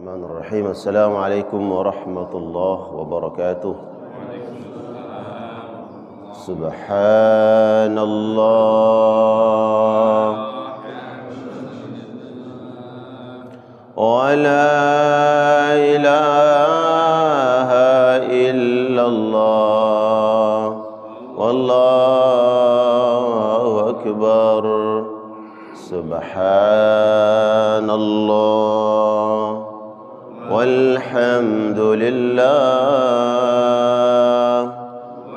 Bismillahirrahmanirrahim. Assalamualaikum warahmatullahi wabarakatuh. Subhanallah wa la ilaha illallah wallahu akbar. Subhanallah walhamdulillah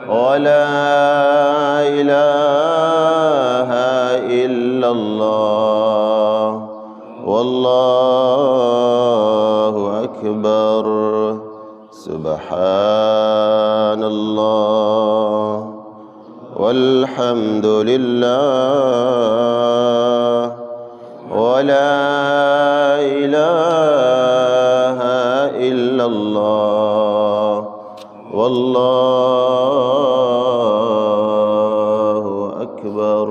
wa la ilaha illallah wallahu akbar. Subhanallah walhamdulillah wa la ilaha illallah wallahu akbar.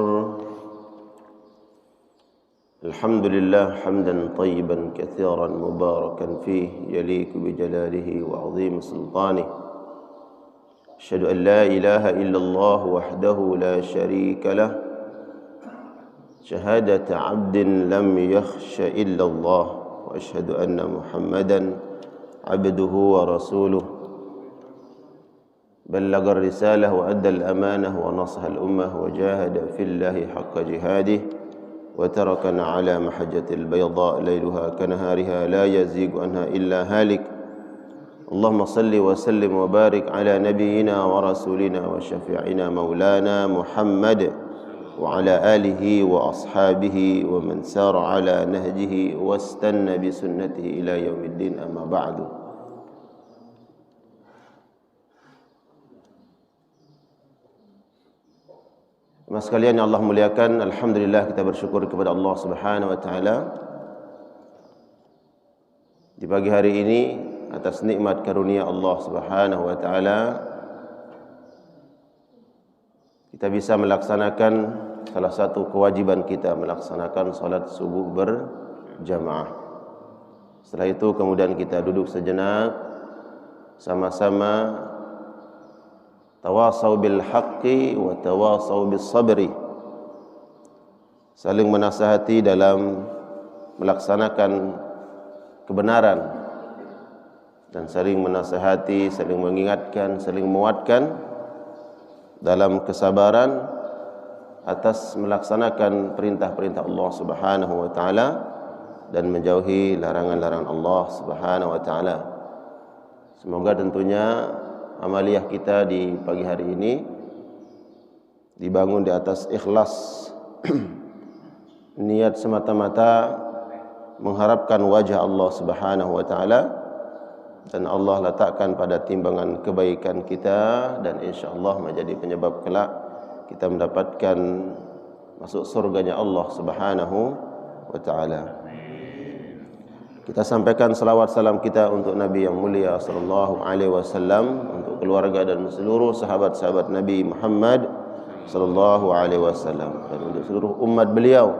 Alhamdulillah hamdan tayyiban katsiran mubarakan fihi yaliku bi jalalihi wa 'azimi sultanihi. Asyhadu an la ilaha illallah wahdahu la syarika lah. Syahadat 'abdin lam yakhsha illallah wa asyhadu anna Muhammadan 'abduhu wa rasuluh. Ballagha ar-risalah wa adda al-amanah wa nasaha al-ummah wa jahada fillahi haqqa jihadih wa tarakana 'ala mahajjatil bayda lailuha kanahariha la yazigu anha illa halik. Allahumma salli wa sallim wa barik ala nabiyyina wa rasulina wa syafi'ina maulana Muhammad wa ala alihi wa ashabihi wa man sara ala nahjihi wastanna bi sunnatihi ila yaumiddin, amma ba'du. Mas sekalian yang Allah muliakan, alhamdulillah kita bersyukur kepada Allah Subhanahu wa taala di pagi hari ini atas nikmat karunia Allah Subhanahu wa taala kita bisa melaksanakan salah satu kewajiban kita, melaksanakan salat subuh berjamaah. Setelah itu kemudian kita duduk sejenak sama-sama tawasau bil haqqi wa tawasau bis sabri, saling menasihati dalam melaksanakan kebenaran dan saling menasihati, saling mengingatkan, saling menguatkan dalam kesabaran atas melaksanakan perintah-perintah Allah Subhanahu wa taala dan menjauhi larangan-larangan Allah Subhanahu wa taala. Semoga tentunya amaliyah kita di pagi hari ini dibangun di atas ikhlas, niat semata-mata mengharapkan wajah Allah Subhanahu wa taala, dan Allah letakkan pada timbangan kebaikan kita dan insyaallah menjadi penyebab kelak kita mendapatkan masuk surganya Allah Subhanahu wa taala. Kita sampaikan salawat salam kita untuk Nabi yang mulia sallallahu alaihi wasallam, untuk keluarga dan seluruh sahabat-sahabat Nabi Muhammad sallallahu alaihi wasallam, dan untuk seluruh umat beliau,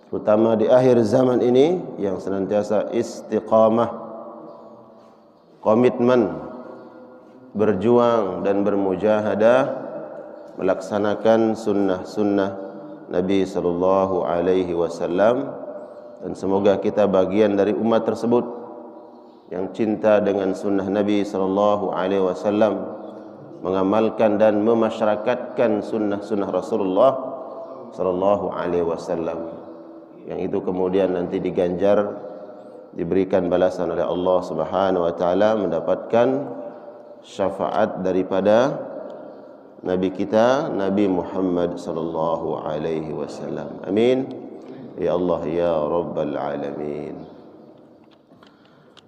terutama di akhir zaman ini yang senantiasa istiqamah, komitmen, berjuang dan bermujahadah melaksanakan sunnah-sunnah Nabi sallallahu alaihi wasallam. Dan semoga kita bagian dari umat tersebut yang cinta dengan sunnah Nabi sallallahu alaihi wasallam, mengamalkan dan memasyarakatkan sunnah-sunnah Rasulullah sallallahu alaihi wasallam, yang itu kemudian nanti diganjar, diberikan balasan oleh Allah Subhanahu wa taala, mendapatkan syafaat daripada Nabi kita, Nabi Muhammad sallallahu alaihi wasallam. Amin ya Allah ya rabbal alamin.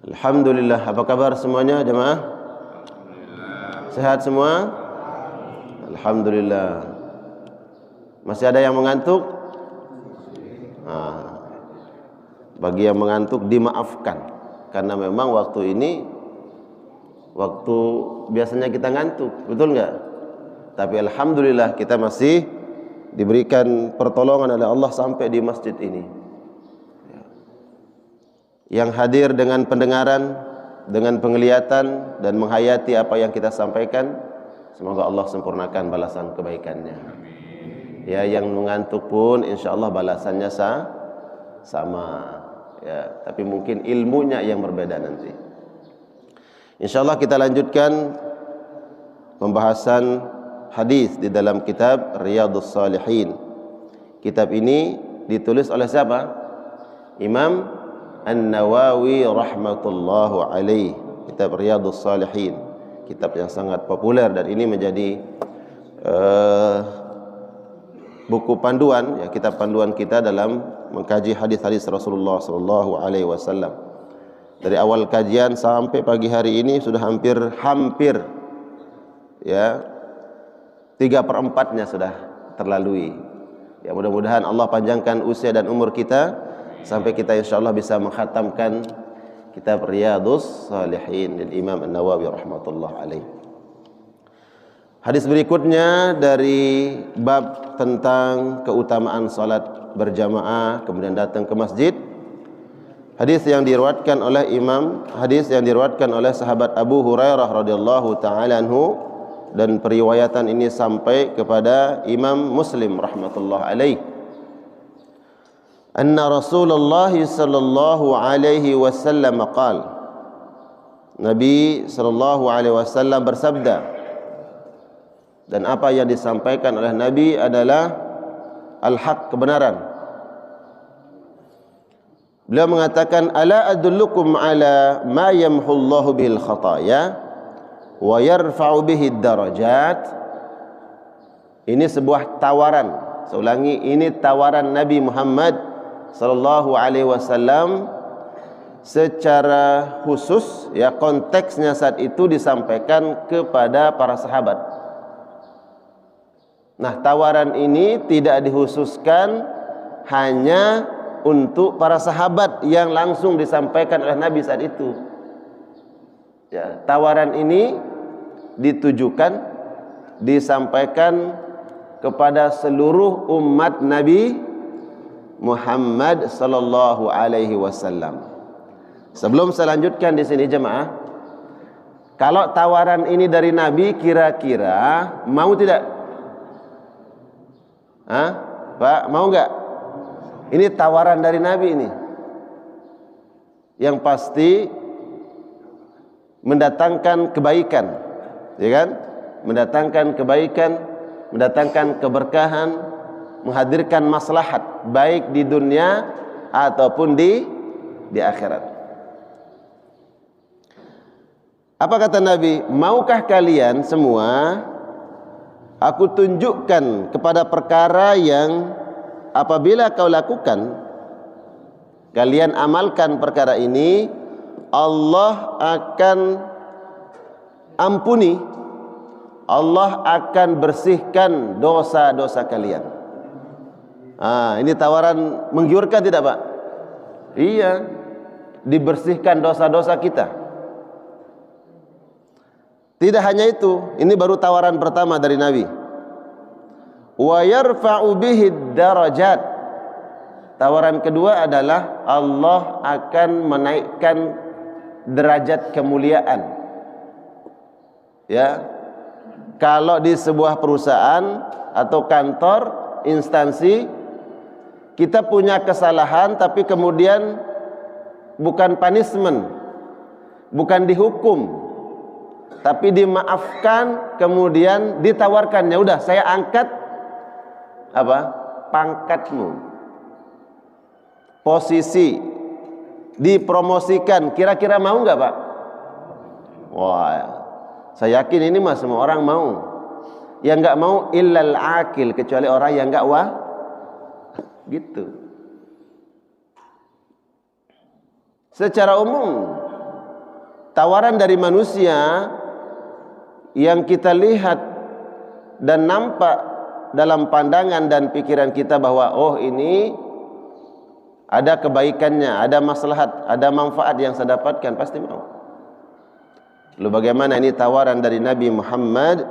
Alhamdulillah. Apa kabar semuanya jemaah? Sehat semua? Alhamdulillah. Masih ada yang mengantuk? Bagi yang mengantuk dimaafkan, karena memang waktu ini waktu biasanya kita ngantuk, betul enggak? Tapi alhamdulillah kita masih diberikan pertolongan oleh Allah sampai di masjid ini. yang hadir dengan pendengaran, dengan penglihatan dan menghayati apa yang kita sampaikan. Semoga Allah sempurnakan balasan kebaikannya. Ya, yang mengantuk pun insyaallah balasannya sama. Ya, tapi mungkin ilmunya yang berbeda nanti. Insyaallah kita lanjutkan pembahasan hadis di dalam kitab Riyadhus Shalihin. Kitab ini ditulis oleh siapa? Imam An-Nawawi rahmatullahu alaih. Kitab Riyadhus Shalihin, kitab yang sangat populer dan ini menjadi buku panduan, ya, kitab panduan kita dalam mengkaji hadis-hadis Rasulullah sallallahu alaihi wasallam. Dari awal kajian sampai pagi hari ini sudah hampir ya 3/4-nya sudah terlalui. Ya, mudah-mudahan Allah panjangkan usia dan umur kita sampai kita insyaallah bisa mengkhatamkan kitab Riyadhus Shalihin dari Imam An-Nawawi rahmatullah alaih. Hadis berikutnya dari bab tentang keutamaan salat berjamaah kemudian datang ke masjid. Hadis yang diriwayatkan oleh sahabat Abu Hurairah radhiyallahu taala anhu, dan periwayatan ini sampai kepada Imam Muslim rahmatullah alaih. Anna Rasulullah sallallahu alaihi wasallam qala, Nabi sallallahu alaihi wasallam bersabda, dan apa yang disampaikan oleh Nabi adalah al-haq, kebenaran. Beliau mengatakan, ala adullukum ala ma yamhullahu bihil khataya wa yarfa'u bihid darajat. Ini sebuah tawaran. Saya ulangi, ini tawaran Nabi Muhammad sallallahu alaihi wasallam secara khusus, ya, konteksnya saat itu disampaikan kepada para sahabat. Nah, tawaran ini tidak dikhususkan hanya untuk para sahabat yang langsung disampaikan oleh Nabi saat itu. Ya, tawaran ini disampaikan kepada seluruh umat Nabi Muhammad sallallahu alaihi wasallam. Sebelum saya lanjutkan di sini jemaah, kalau tawaran ini dari Nabi kira-kira mau tidak? Pak, mau enggak? Ini tawaran dari Nabi ini, yang pasti mendatangkan kebaikan, ya kan? Mendatangkan kebaikan, mendatangkan keberkahan, menghadirkan maslahat baik di dunia ataupun di akhirat. Apa kata Nabi? Maukah kalian semua aku tunjukkan kepada perkara yang apabila kau lakukan, kalian amalkan perkara ini, Allah akan ampuni, Allah akan bersihkan dosa-dosa kalian. Ini tawaran menggiurkan tidak, Pak? Iya, dibersihkan dosa-dosa kita. Tidak hanya itu, ini baru tawaran pertama dari Nabi. Wa yarfa'u bihid darajat. Tawaran kedua adalah Allah akan menaikkan derajat kemuliaan. Ya. Kalau di sebuah perusahaan atau kantor, instansi, kita punya kesalahan tapi kemudian bukan punishment, bukan dihukum, tapi dimaafkan, kemudian ditawarkan, ya udah saya angkat pangkatmu, posisi, dipromosikan. Kira-kira mau nggak, Pak? Wah, saya yakin ini mah semua orang mau. Yang nggak mau illal akil, kecuali orang yang nggak gitu. Secara umum, tawaran dari manusia yang kita lihat dan nampak dalam pandangan dan pikiran kita bahwa oh ini ada kebaikannya, ada maslahat, ada manfaat yang saya dapatkan, pasti mau. Lalu bagaimana ini tawaran dari Nabi Muhammad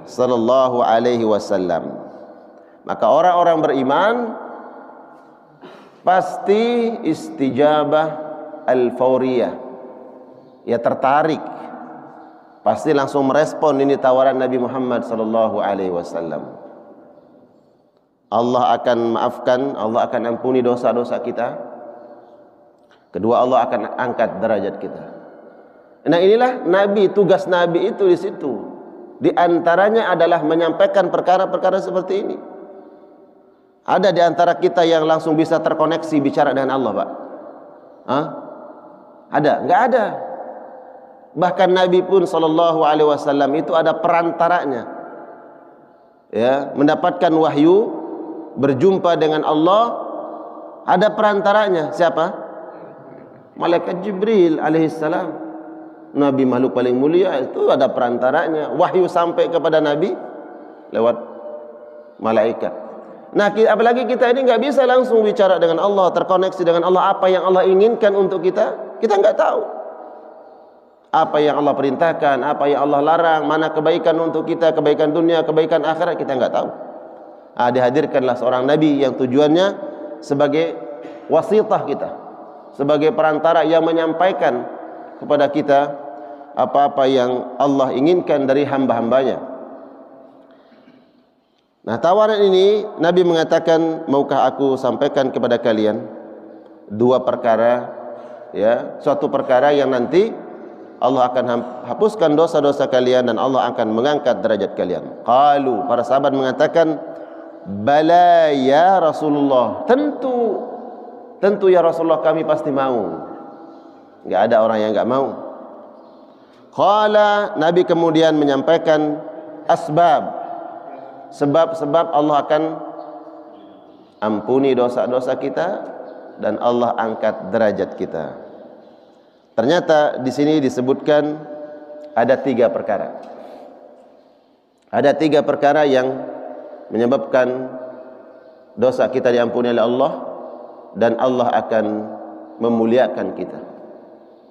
sallallahu alaihi wasallam? Maka orang-orang beriman pasti istijabah, al-fauriyah. Ya tertarik, pasti langsung merespon ini tawaran Nabi Muhammad sallallahu alaihi wasallam. Allah akan maafkan, Allah akan ampuni dosa-dosa kita. Kedua, Allah akan angkat derajat kita. Nah, inilah Nabi, tugas Nabi itu di situ. Di antaranya adalah menyampaikan perkara-perkara seperti ini. Ada di antara kita yang langsung bisa terkoneksi bicara dengan Allah, Pak? Hah? Ada? Enggak ada. Bahkan Nabi pun sallallahu alaihi wasallam itu ada perantaranya. Ya, mendapatkan wahyu, berjumpa dengan Allah, ada perantaranya. Siapa? Malaikat Jibril alaihissalam. Nabi makhluk paling mulia, itu ada perantaranya. Wahyu sampai kepada Nabi lewat malaikat. Nah, apalagi kita ini nggak bisa langsung bicara dengan Allah, terkoneksi dengan Allah. Apa yang Allah inginkan untuk kita, kita nggak tahu. Apa yang Allah perintahkan, apa yang Allah larang, mana kebaikan untuk kita, kebaikan dunia, kebaikan akhirat, kita nggak tahu. Dihadirkanlah seorang Nabi yang tujuannya sebagai wasitah kita, sebagai perantara yang menyampaikan kepada kita apa-apa yang Allah inginkan dari hamba-hambanya. Nah, tawaran ini Nabi mengatakan, maukah aku sampaikan kepada kalian dua perkara, ya, suatu perkara yang nanti Allah akan hapuskan dosa-dosa kalian dan Allah akan mengangkat derajat kalian. Qalu, para sahabat mengatakan, bala ya Rasulullah, tentu ya Rasulullah, kami pasti mau. Enggak ada orang yang enggak mau. Qala, Nabi kemudian menyampaikan sebab Allah akan ampuni dosa-dosa kita dan Allah angkat derajat kita. Ternyata di sini disebutkan ada 3 perkara. Ada 3 perkara yang menyebabkan dosa kita diampuni oleh Allah dan Allah akan memuliakan kita.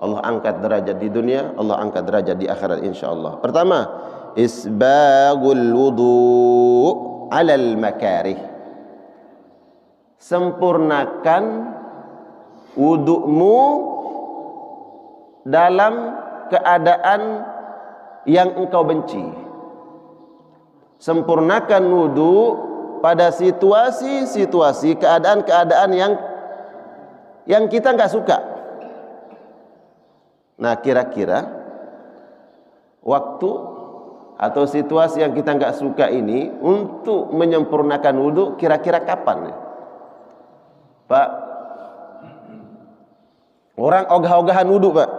Allah angkat derajat di dunia, Allah angkat derajat di akhirat insyaallah. Pertama, isbagul wudu' 'alal makarih. Sempurnakan wudu'mu dalam keadaan yang engkau benci. Sempurnakan wudu pada situasi-situasi, keadaan-keadaan yang kita enggak suka. Nah, kira-kira waktu atau situasi yang kita enggak suka ini untuk menyempurnakan wudu kira-kira kapan? Pak, orang ogah-ogahan wudu, Pak.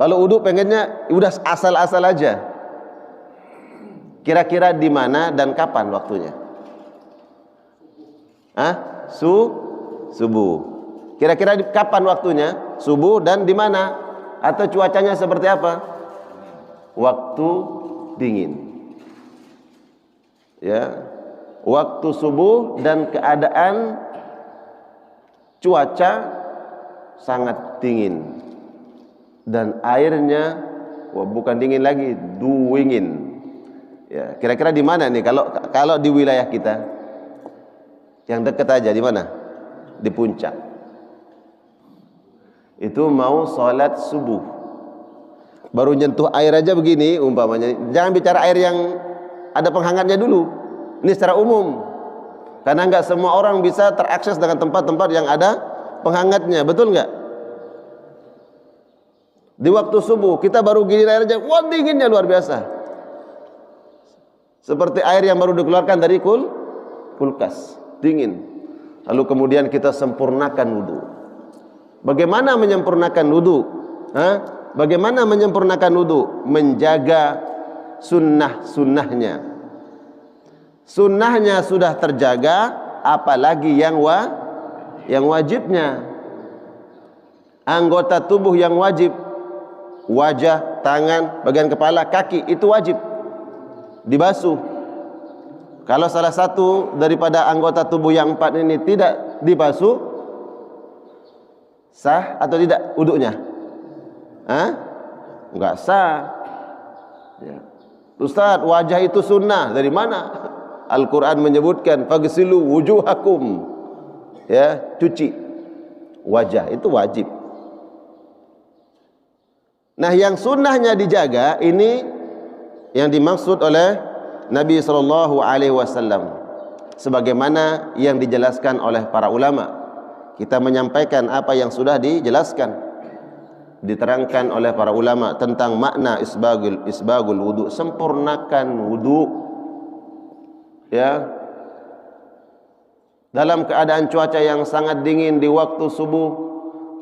Kalau wudu pengennya udah asal-asal aja. Kira-kira di mana dan kapan waktunya? Subuh. Kira-kira kapan waktunya? Subuh dan di mana? Atau cuacanya seperti apa? Waktu dingin. Ya. Waktu subuh dan keadaan cuaca sangat dingin. Dan airnya bukan dingin lagi, dingin. Ya, kira-kira di mana nih kalau di wilayah kita? Yang dekat aja di mana? Di puncak. Itu mau sholat subuh, baru nyentuh air aja begini umpamanya. Jangan bicara air yang ada penghangatnya dulu. Ini secara umum, karena nggak semua orang bisa terakses dengan tempat-tempat yang ada penghangatnya, betul nggak? Di waktu subuh kita baru gini air aja, wah dinginnya luar biasa. Seperti air yang baru dikeluarkan dari kulkas, dingin. Lalu kemudian kita sempurnakan wudu. Bagaimana menyempurnakan wudu? Bagaimana menyempurnakan wudu? Menjaga sunnah-sunnahnya. Sunnahnya sudah terjaga, apalagi yang wajibnya. Anggota tubuh yang wajib, wajah, tangan, bagian kepala, kaki, itu wajib dibasuh. Kalau salah satu daripada anggota tubuh yang 4 ini tidak dibasuh, sah atau tidak wudunya? Enggak sah. Ya. Ustaz, wajah itu sunnah. Dari mana? Al-Quran menyebutkan fagsilu wujuhakum. Ya, cuci wajah itu wajib. Nah, yang sunnahnya dijaga ini yang dimaksud oleh Nabi sallallahu alaihi wasallam sebagaimana yang dijelaskan oleh para ulama. Kita menyampaikan apa yang sudah dijelaskan, diterangkan oleh para ulama tentang makna isbagul wudu, sempurnakan wudu, ya, dalam keadaan cuaca yang sangat dingin di waktu subuh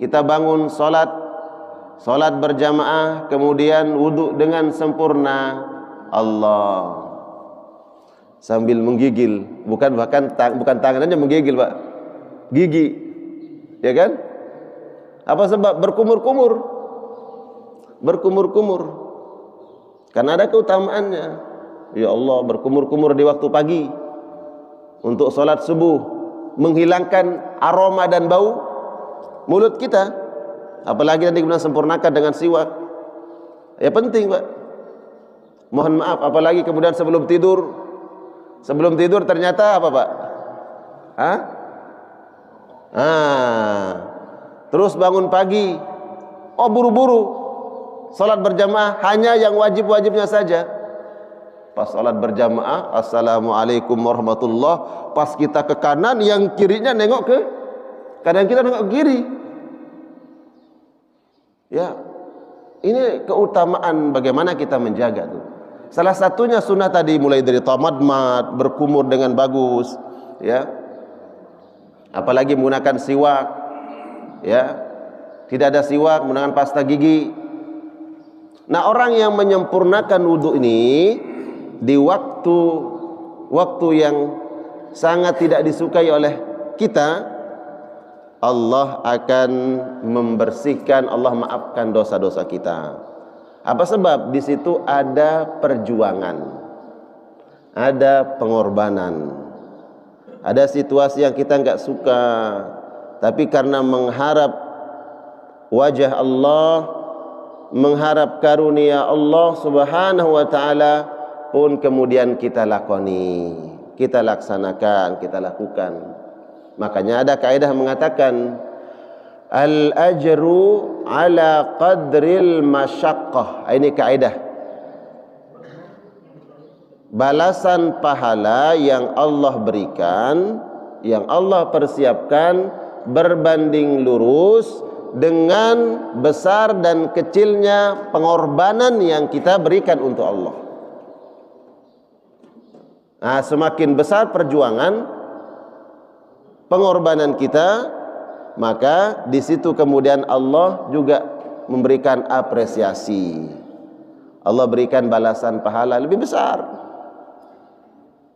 kita bangun salat berjamaah, kemudian wudu dengan sempurna, Allah, sambil menggigil, bukan tangannya menggigil, Pak, gigi, ya kan? Apa sebab? Berkumur-kumur, karena ada keutamaannya. Ya Allah, berkumur-kumur di waktu pagi untuk salat subuh, menghilangkan aroma dan bau mulut kita, apalagi nanti kemudian sempurnakan dengan siwak, ya penting, Pak. Mohon maaf, apalagi kemudian sebelum tidur ternyata apa, Pak? Terus bangun pagi, buru-buru salat berjamaah, hanya yang wajib-wajibnya saja. Pas salat berjamaah, assalamualaikum warahmatullah, pas kita ke kanan, yang kirinya nengok ke kanan, kita nengok ke kiri. Ya, ini keutamaan bagaimana kita menjaga tuh. Salah satunya sunnah tadi, mulai dari tamadmat, berkumur dengan bagus, ya, apalagi menggunakan siwak, ya, tidak ada siwak, menggunakan pasta gigi. Nah, orang yang menyempurnakan wudu ini di waktu yang sangat tidak disukai oleh kita, Allah akan membersihkan, Allah maafkan dosa-dosa kita. Apa sebab? Di situ ada perjuangan, ada pengorbanan, ada situasi yang kita enggak suka, tapi karena mengharap wajah Allah, mengharap karunia Allah Subhanahu wa taala, pun kemudian kita lakoni, kita laksanakan, kita lakukan. Makanya ada kaidah mengatakan al-ajru ala qadril masyaqqah. Ini kaidah. Balasan pahala yang Allah berikan, yang Allah persiapkan, berbanding lurus dengan besar dan kecilnya pengorbanan yang kita berikan untuk Allah. Nah, semakin besar perjuangan, pengorbanan kita, maka di situ kemudian Allah juga memberikan apresiasi. Allah berikan balasan pahala lebih besar.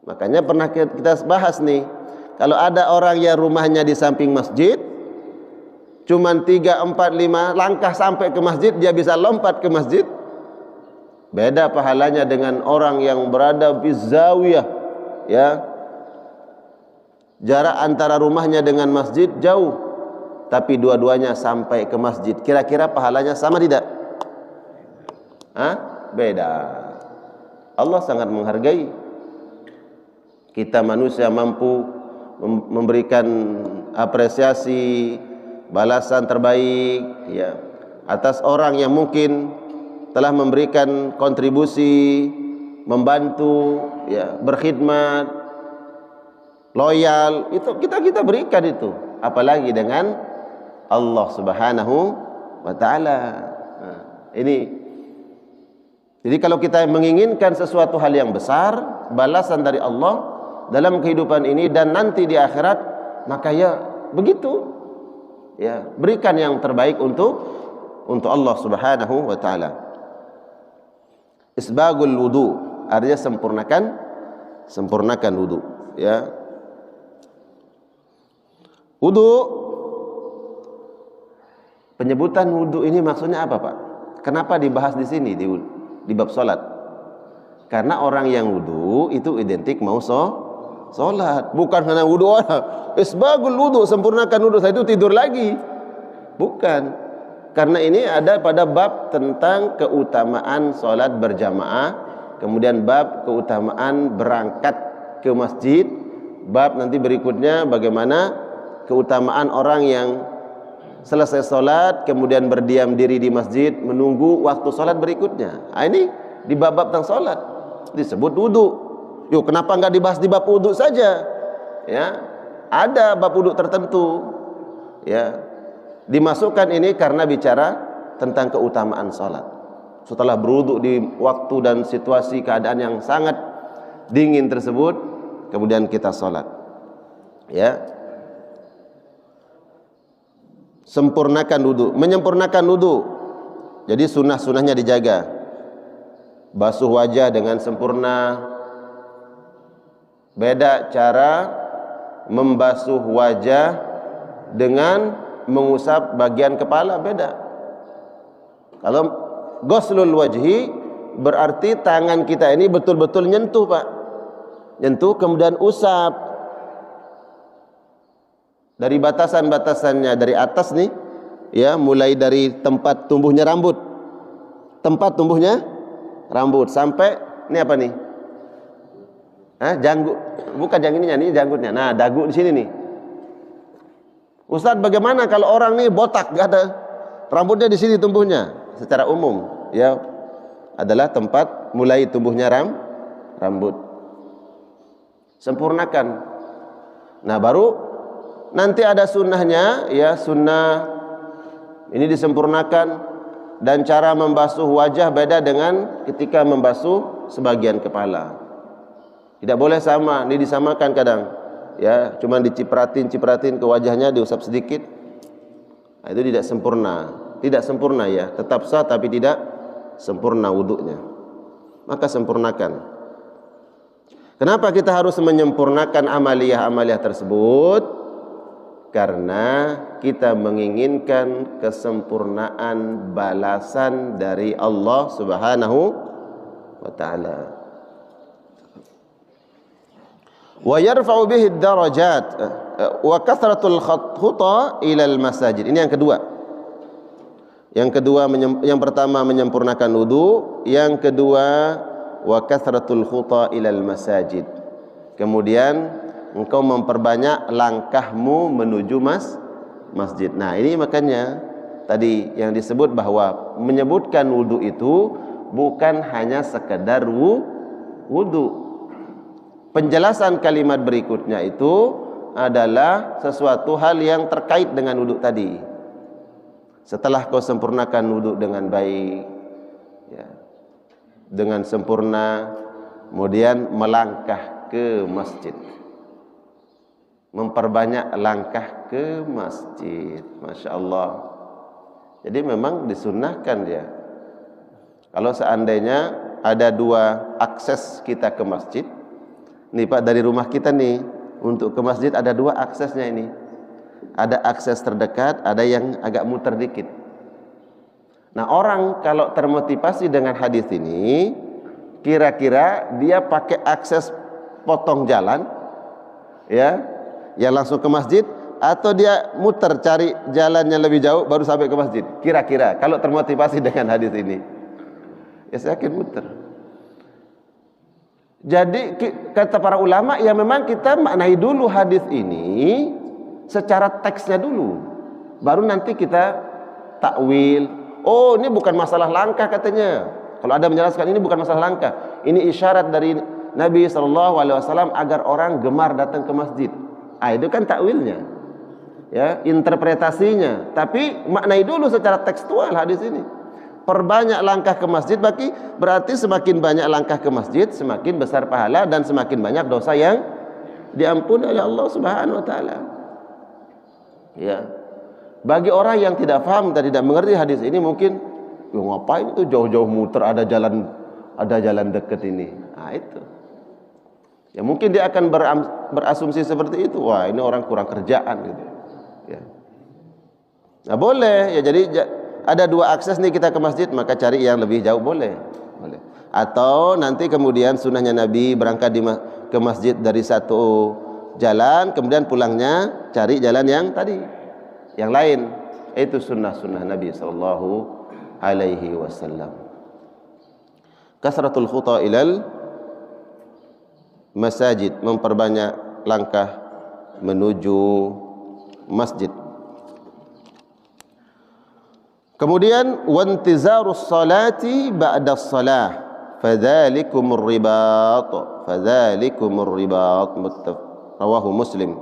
Makanya pernah kita bahas nih, kalau ada orang yang rumahnya di samping masjid, cuman 3, 4, 5 langkah sampai ke masjid, dia bisa lompat ke masjid. Beda pahalanya dengan orang yang berada di zawiyah, ya. Jarak antara rumahnya dengan masjid jauh, tapi dua-duanya sampai ke masjid. Kira-kira pahalanya sama tidak? Beda. Allah sangat menghargai kita manusia, mampu memberikan apresiasi, balasan terbaik, ya, atas orang yang mungkin telah memberikan kontribusi, membantu, ya, berkhidmat, loyal, itu kita berikan itu, apalagi dengan Allah Subhanahu wa taala. Nah, ini jadi kalau kita menginginkan sesuatu hal yang besar, balasan dari Allah dalam kehidupan ini dan nanti di akhirat, maka ya begitu, ya, berikan yang terbaik untuk Allah Subhanahu wa taala. Isbagul wudu artinya sempurnakan wudu, ya. Wudu, penyebutan wudu ini maksudnya apa, Pak? Kenapa dibahas di sini di bab salat? Karena orang yang wudu itu identik mau salat, bukan karena wudu isbagul wudu, sempurnakan wudu, saya itu tidur lagi. Bukan. Karena ini ada pada bab tentang keutamaan salat berjamaah, kemudian bab keutamaan berangkat ke masjid, bab nanti berikutnya bagaimana keutamaan orang yang selesai sholat kemudian berdiam diri di masjid menunggu waktu sholat berikutnya. Ini di bab tentang sholat disebut wudu. Yuk, kenapa nggak dibahas di bab wudu saja? Ya, ada bab wudu tertentu. Ya, dimasukkan ini karena bicara tentang keutamaan sholat. Setelah berwudu di waktu dan situasi keadaan yang sangat dingin tersebut, kemudian kita sholat. Ya, sempurnakan wudu, menyempurnakan wudu. Jadi sunnah-sunnahnya dijaga. Basuh wajah dengan sempurna. Beda cara membasuh wajah dengan mengusap bagian kepala, beda. Kalau ghuslul wajhi berarti tangan kita ini betul-betul nyentuh, Pak. Nyentuh kemudian usap dari batasan-batasannya, dari atas nih, ya, mulai dari tempat tumbuhnya rambut, sampai ini apa nih? Janggut, bukan yang ininya, ini janggutnya. Nah, dagu di sini nih. Ustaz, bagaimana kalau orang nih botak, gak ada rambutnya di sini tumbuhnya? Secara umum, ya, adalah tempat mulai tumbuhnya rambut. Sempurnakan. Nah, baru nanti ada sunnahnya, ya, sunnah ini disempurnakan, dan cara membasuh wajah beda dengan ketika membasuh sebagian kepala. Tidak boleh sama, ini disamakan kadang. Ya, cuma dicipratin ke wajahnya, diusap sedikit. Nah, itu tidak sempurna ya, tetap sah tapi tidak sempurna wudunya. Maka sempurnakan. Kenapa kita harus menyempurnakan amaliyah tersebut? Karena kita menginginkan kesempurnaan balasan dari Allah Subhanahu wa ta'ala. Wa yarfa'u bihi ad-darajat wa kathratul khuta ila al-masajid. Ini yang kedua. Yang pertama menyempurnakan wudu, yang kedua wa kathratul khuta ila al-masajid. Kemudian engkau memperbanyak langkahmu menuju masjid. Nah, ini makanya tadi yang disebut bahwa menyebutkan wudu itu bukan hanya sekedar wudu. Penjelasan kalimat berikutnya itu adalah sesuatu hal yang terkait dengan wudu tadi. Setelah kau sempurnakan wudu dengan baik, ya, dengan sempurna, kemudian melangkah ke masjid, memperbanyak langkah ke masjid. Masya Allah. Jadi memang disunnahkan ya. Kalau seandainya ada dua akses kita ke masjid, nih Pak, dari rumah kita nih untuk ke masjid ada dua aksesnya ini. Ada akses terdekat, ada yang agak muter dikit. Nah, orang kalau termotivasi dengan hadis ini, kira-kira dia pakai akses potong jalan, ya, yang langsung ke masjid, atau dia muter cari jalannya lebih jauh baru sampai ke masjid. Kira-kira kalau termotivasi dengan hadis ini, ya saya yakin muter. Jadi kata para ulama, ya memang kita maknai dulu hadis ini secara teksnya dulu, baru nanti kita takwil. Oh, ini bukan masalah langkah katanya. Kalau ada menjelaskan ini bukan masalah langkah, ini isyarat dari Nabi SAW agar orang gemar datang ke masjid. Itu kan takwilnya, ya, interpretasinya. Tapi maknai dulu secara tekstual hadis ini. Perbanyak langkah ke masjid, berarti semakin banyak langkah ke masjid, semakin besar pahala dan semakin banyak dosa yang diampuni oleh Allah Subhanahu wa taala. Ya. Bagi orang yang tidak paham dan tidak mengerti hadis ini, mungkin ngapain itu jauh-jauh muter, ada jalan dekat ini. Nah, itu. Ya mungkin dia akan berasumsi seperti itu. Wah, ini orang kurang kerjaan gitu. Ya. Nah, boleh ya, jadi ada dua akses nih kita ke masjid, maka cari yang lebih jauh, boleh. Atau nanti kemudian sunnahnya Nabi berangkat ke masjid dari satu jalan, kemudian pulangnya cari jalan yang tadi, yang lain. Itu sunnah-sunnah Nabi sallallahu alaihi wasallam. Kasratul khuta ilal masajid, memperbanyak langkah menuju masjid. Kemudian wantizarus salati ba'da shalah fadzalikumur ribat. Fadzalikumur ribat, rawahu Muslim.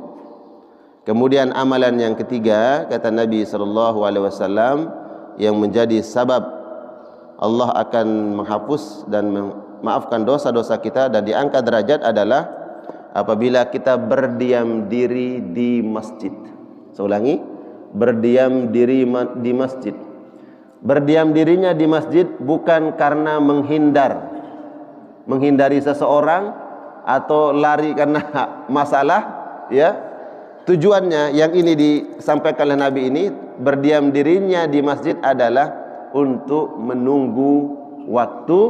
Kemudian amalan yang ketiga, kata Nabi sallallahu alaihi wasallam, yang menjadi sabab Allah akan menghapus dan memaafkan dosa-dosa kita dan diangkat derajat adalah apabila kita berdiam diri di masjid. Saya ulangi, berdiam diri di masjid. Berdiam dirinya di masjid bukan karena menghindari seseorang atau lari karena masalah, ya. Tujuannya yang ini disampaikan oleh Nabi ini, berdiam dirinya di masjid adalah untuk menunggu waktu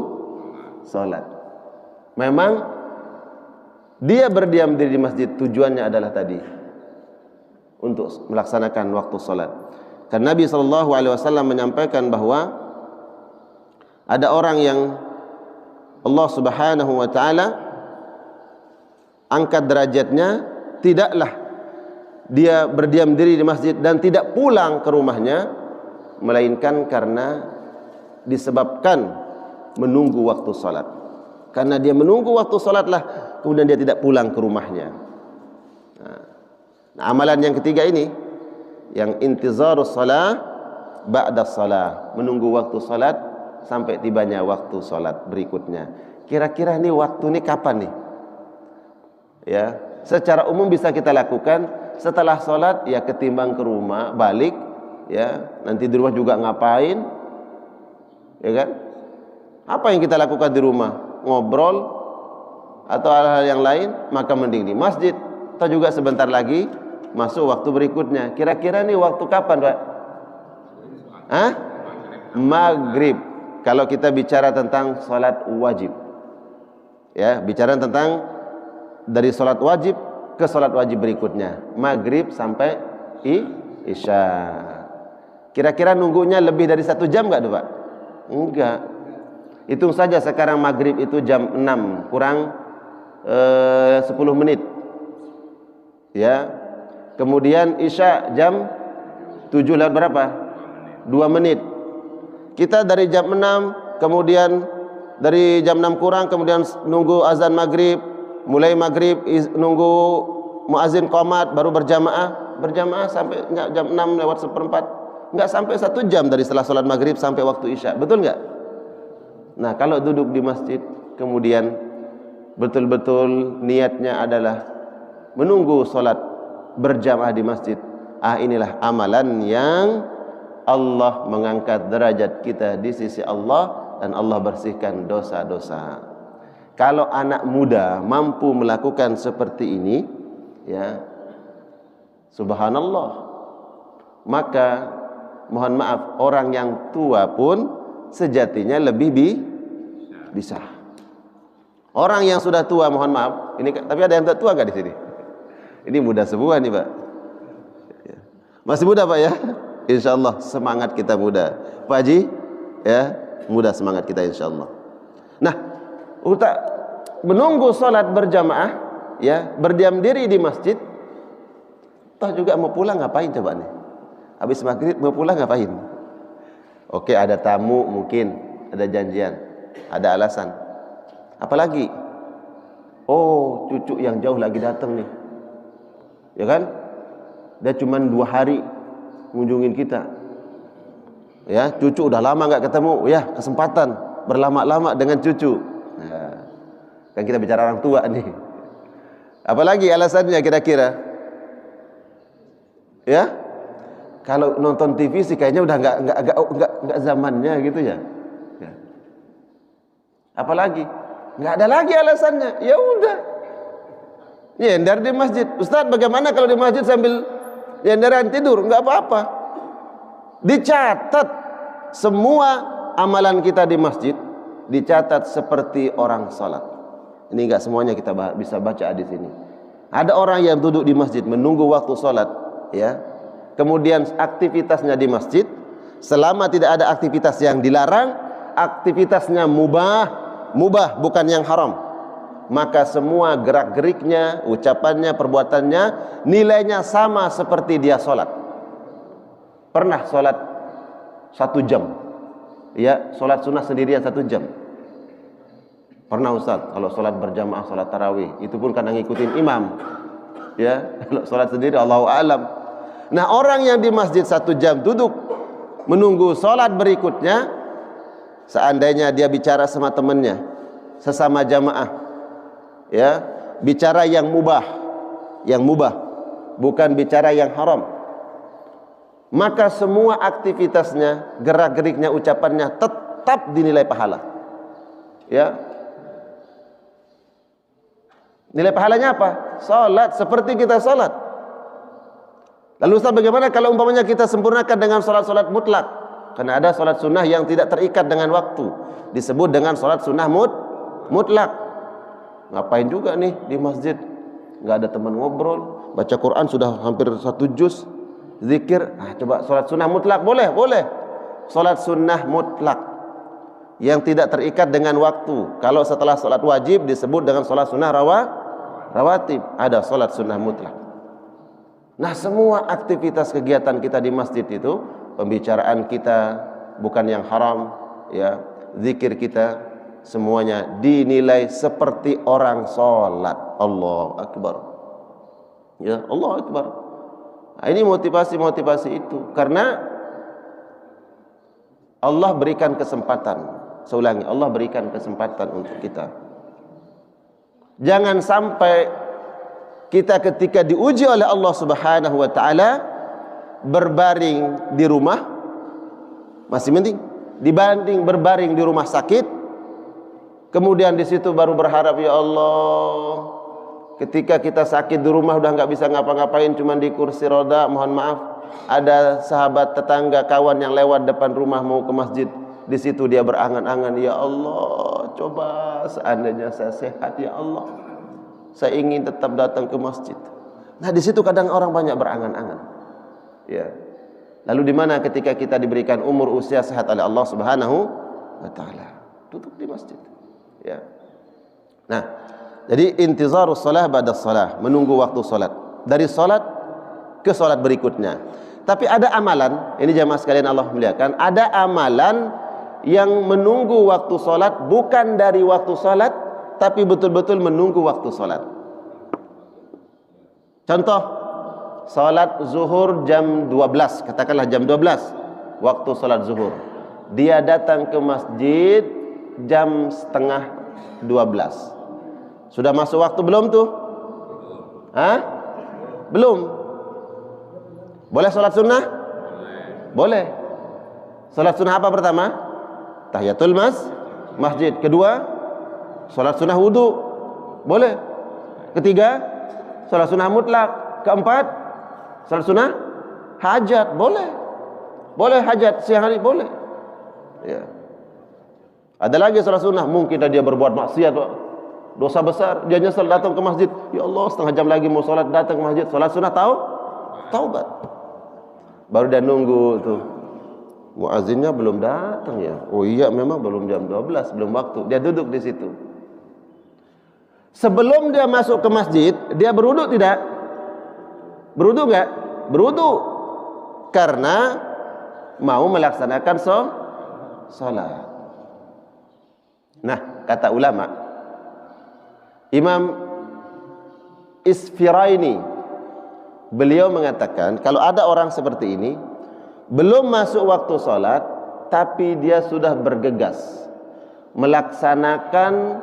salat. Memang dia berdiam diri di masjid tujuannya adalah tadi untuk melaksanakan waktu salat. Karena Nabi SAW menyampaikan bahwa ada orang yang Allah Subhanahu wa taala angkat derajatnya, tidaklah dia berdiam diri di masjid dan tidak pulang ke rumahnya, melainkan karena disebabkan menunggu waktu salat. Karena dia menunggu waktu salatlah kemudian dia tidak pulang ke rumahnya. Nah, amalan yang ketiga ini, yang intizarus salah ba'da salah, menunggu waktu salat sampai tibanya waktu salat berikutnya. Kira-kira ini waktu ini kapan nih? Ya, secara umum bisa kita lakukan setelah salat, ya ketimbang ke rumah balik, ya nanti di rumah juga ngapain, ya kan? Apa yang kita lakukan di rumah? Ngobrol atau hal-hal yang lain, maka mending di masjid. Atau juga sebentar lagi masuk waktu berikutnya. Kira-kira nih waktu kapan, Pak? Maghrib. Kalau kita bicara tentang salat wajib, ya, bicara tentang dari salat wajib ke salat wajib berikutnya, maghrib sampai isya. Kira-kira nunggunya lebih dari 1 jam enggak tuh, Pak? Enggak. Hitung saja sekarang maghrib itu jam 6 kurang 10 menit, ya. Kemudian isya jam 7 lewat berapa? 2 menit. Kita dari jam 6, kemudian dari jam 6 kurang, kemudian nunggu azan maghrib, mulai maghrib nunggu muazin qomat, baru berjamaah sampai jam 6 lewat 1/4. Enggak sampai 1 jam dari setelah sholat maghrib sampai waktu isya. Betul enggak? Nah, kalau duduk di masjid kemudian betul-betul niatnya adalah menunggu sholat berjamaah di masjid, inilah amalan yang Allah mengangkat derajat kita di sisi Allah dan Allah bersihkan dosa-dosa. Kalau anak muda mampu melakukan seperti ini, ya, subhanallah, maka mohon maaf, orang yang tua pun sejatinya lebih bisa. Orang yang sudah tua, mohon maaf, ini tapi ada yang tak tua enggak di sini? Ini muda semua nih, Pak. Masih muda, Pak, ya? Insyaallah semangat kita muda. Pak Haji, ya, muda semangat kita insyaallah. Nah, menunggu salat berjamaah, ya, berdiam diri di masjid, toh juga mau pulang ngapain coba nih? Habis maghrib mau pulang ngapain? Oke, ada tamu mungkin, ada janjian, ada alasan. Apalagi, oh cucu yang jauh lagi datang nih, ya kan? Dia cuma 2 hari ngunjungin kita, ya, cucu udah lama nggak ketemu, ya kesempatan berlama-lama dengan cucu. Nah, kan kita bicara orang tua nih. Apalagi alasannya kira-kira? Ya, kalau nonton TV sih kayaknya udah nggak zamannya gitu ya. Ya. Apalagi? Nggak ada lagi alasannya. Ya udah, nyender di masjid. Ustadz, bagaimana kalau di masjid sambil nyenderan tidur? Nggak apa-apa. Dicatat semua amalan kita di masjid, dicatat seperti orang salat. Ini enggak semuanya kita bisa baca di sini. Ada orang yang duduk di masjid menunggu waktu salat, ya. Kemudian aktivitasnya di masjid selama tidak ada aktivitas yang dilarang, aktivitasnya mubah bukan yang haram. Maka semua gerak-geriknya, ucapannya, perbuatannya nilainya sama seperti dia salat. Pernah salat 1 jam. Ya, sholat sunnah sendirian 1 jam. Pernah Ustaz, kalau sholat berjamaah, sholat tarawih, itu pun kadang ngikutin imam. Ya, kalau sholat sendiri Allahu a'lam. Nah, orang yang di masjid 1 jam duduk menunggu sholat berikutnya, seandainya dia bicara sama temannya, sesama jamaah, ya, bicara yang mubah, bukan bicara yang haram, maka semua aktivitasnya, gerak-geriknya, ucapannya tetap dinilai pahala. Ya, nilai pahalanya apa? Salat, seperti kita salat. Lalu Ustaz, bagaimana kalau umpamanya kita sempurnakan dengan salat-salat mutlak? Karena ada salat sunnah yang tidak terikat dengan waktu, disebut dengan salat sunnah mutlak. Ngapain juga nih di masjid, nggak ada teman ngobrol, baca Quran sudah hampir 1 juz, zikir. Coba salat sunnah mutlak, boleh. Salat sunnah mutlak yang tidak terikat dengan waktu. Kalau setelah salat wajib disebut dengan salat sunnah rawatib. Ada salat sunnah mutlak. Nah, semua aktivitas kegiatan kita di masjid itu, pembicaraan kita bukan yang haram, ya, zikir kita, semuanya dinilai seperti orang sholat. Allahu Akbar. Ya, Allahu Akbar. Nah, ini motivasi itu. Karena Allah berikan kesempatan. Saya ulangi, Allah berikan kesempatan untuk kita. Jangan sampai kita ketika diuji oleh Allah Subhanahu wa taala berbaring di rumah masih mending dibanding berbaring di rumah sakit. Kemudian di situ baru berharap, ya Allah, ketika kita sakit di rumah udah nggak bisa ngapa-ngapain, cuma di kursi roda, mohon maaf, ada sahabat, tetangga, kawan yang lewat depan rumah mau ke masjid. Di situ dia berangan-angan, ya Allah, coba seandainya saya sehat, ya Allah, saya ingin tetap datang ke masjid. Nah, di situ kadang orang banyak berangan-angan. Ya. Lalu di mana ketika kita diberikan umur usia sehat oleh Allah Subhanahu wa taala? Duduk di masjid. Ya. Nah, jadi intizarus shalah ba'da shalah, menunggu waktu salat. Dari salat ke salat berikutnya. Tapi ada amalan, ini jamaah sekalian Allah muliakan, ada amalan yang menunggu waktu salat, bukan dari waktu salat, tapi betul-betul menunggu waktu salat. Contoh, salat zuhur jam 12, katakanlah jam 12 waktu salat zuhur. Dia datang ke masjid jam setengah 12. Sudah masuk waktu belum tuh? Belum. Boleh salat sunnah? Boleh. Salat sunnah apa pertama? Tahiyatul masjid. Kedua, salat sunnah wudu. Boleh. Ketiga, salat sunnah mutlak. Keempat, salat sunnah hajat. Boleh. Boleh hajat siang hari, boleh. Ya. Ada lagi salat sunnah, mungkin dia berbuat maksiat, dosa besar, dia nyesal datang ke masjid. Ya Allah, setengah jam lagi mau salat, datang ke masjid. Salat sunnah taubat. Baru dia nunggu tuh, muazzinnya belum datang ya. Oh iya, memang belum jam 12, belum waktu. Dia duduk di situ. Sebelum dia masuk ke masjid, dia berwudu tidak? Berwudu enggak? Berwudu. Karena mau melaksanakan salat. Nah, kata ulama, Imam Isfiraini, beliau mengatakan, kalau ada orang seperti ini, belum masuk waktu salat, tapi dia sudah bergegas melaksanakan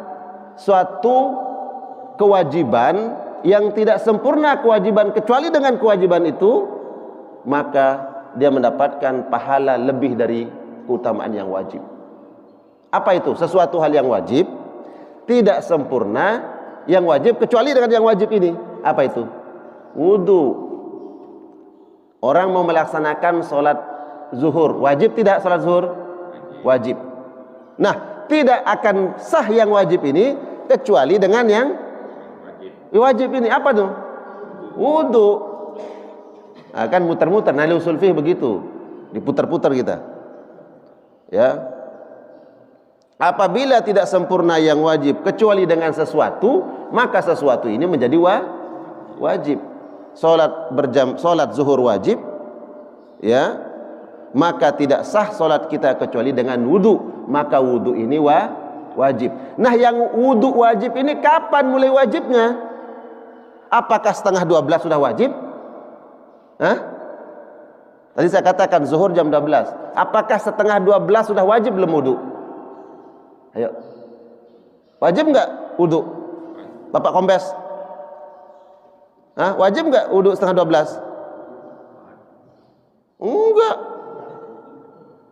suatu kewajiban yang tidak sempurna kewajiban, kecuali dengan kewajiban itu, maka dia mendapatkan pahala lebih dari keutamaan yang wajib. Apa itu? Sesuatu hal yang wajib, tidak sempurna yang wajib, kecuali dengan yang wajib ini. Apa itu? Wudu. Orang mau melaksanakan sholat zuhur, wajib tidak sholat zuhur? Wajib. Nah, tidak akan sah yang wajib ini kecuali dengan yang wajib ini. Apa tuh? Wudu. Nah, kan muter-muter, nali usul fiqh begitu, diputar-putar kita. Ya. Apabila tidak sempurna yang wajib kecuali dengan sesuatu, maka sesuatu ini menjadi wajib. Salat zuhur wajib, ya. maka tidak sah solat kita kecuali dengan wudu. Maka wudu ini wajib. Nah, yang wudu wajib ini kapan mulai wajibnya? Apakah setengah 12 sudah wajib? Hah? Tadi saya katakan zuhur jam 12. Apakah setengah 12 sudah wajib belum wudu? Ayo. Wajib enggak wudu? Bapak Kombes? Hah? Wajib enggak wudu setengah 12? Enggak.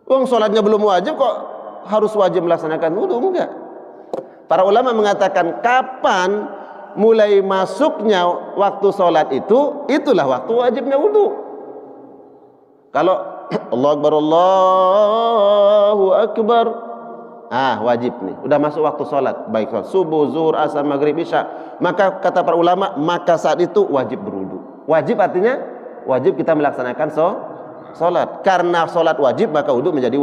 Wong sholatnya belum wajib kok harus wajib melaksanakan wudu? Enggak. Para ulama mengatakan kapan mulai masuknya waktu sholat itu, itulah waktu wajibnya wudu. Kalau Allahu Akbar, Allahu Akbar, wajib nih, udah masuk waktu sholat, baik sholat subuh, zuhur, asar, maghrib, isya, maka kata para ulama, maka saat itu wajib berwudu. Wajib artinya wajib kita melaksanakan sholat. Karena sholat wajib, maka wudu menjadi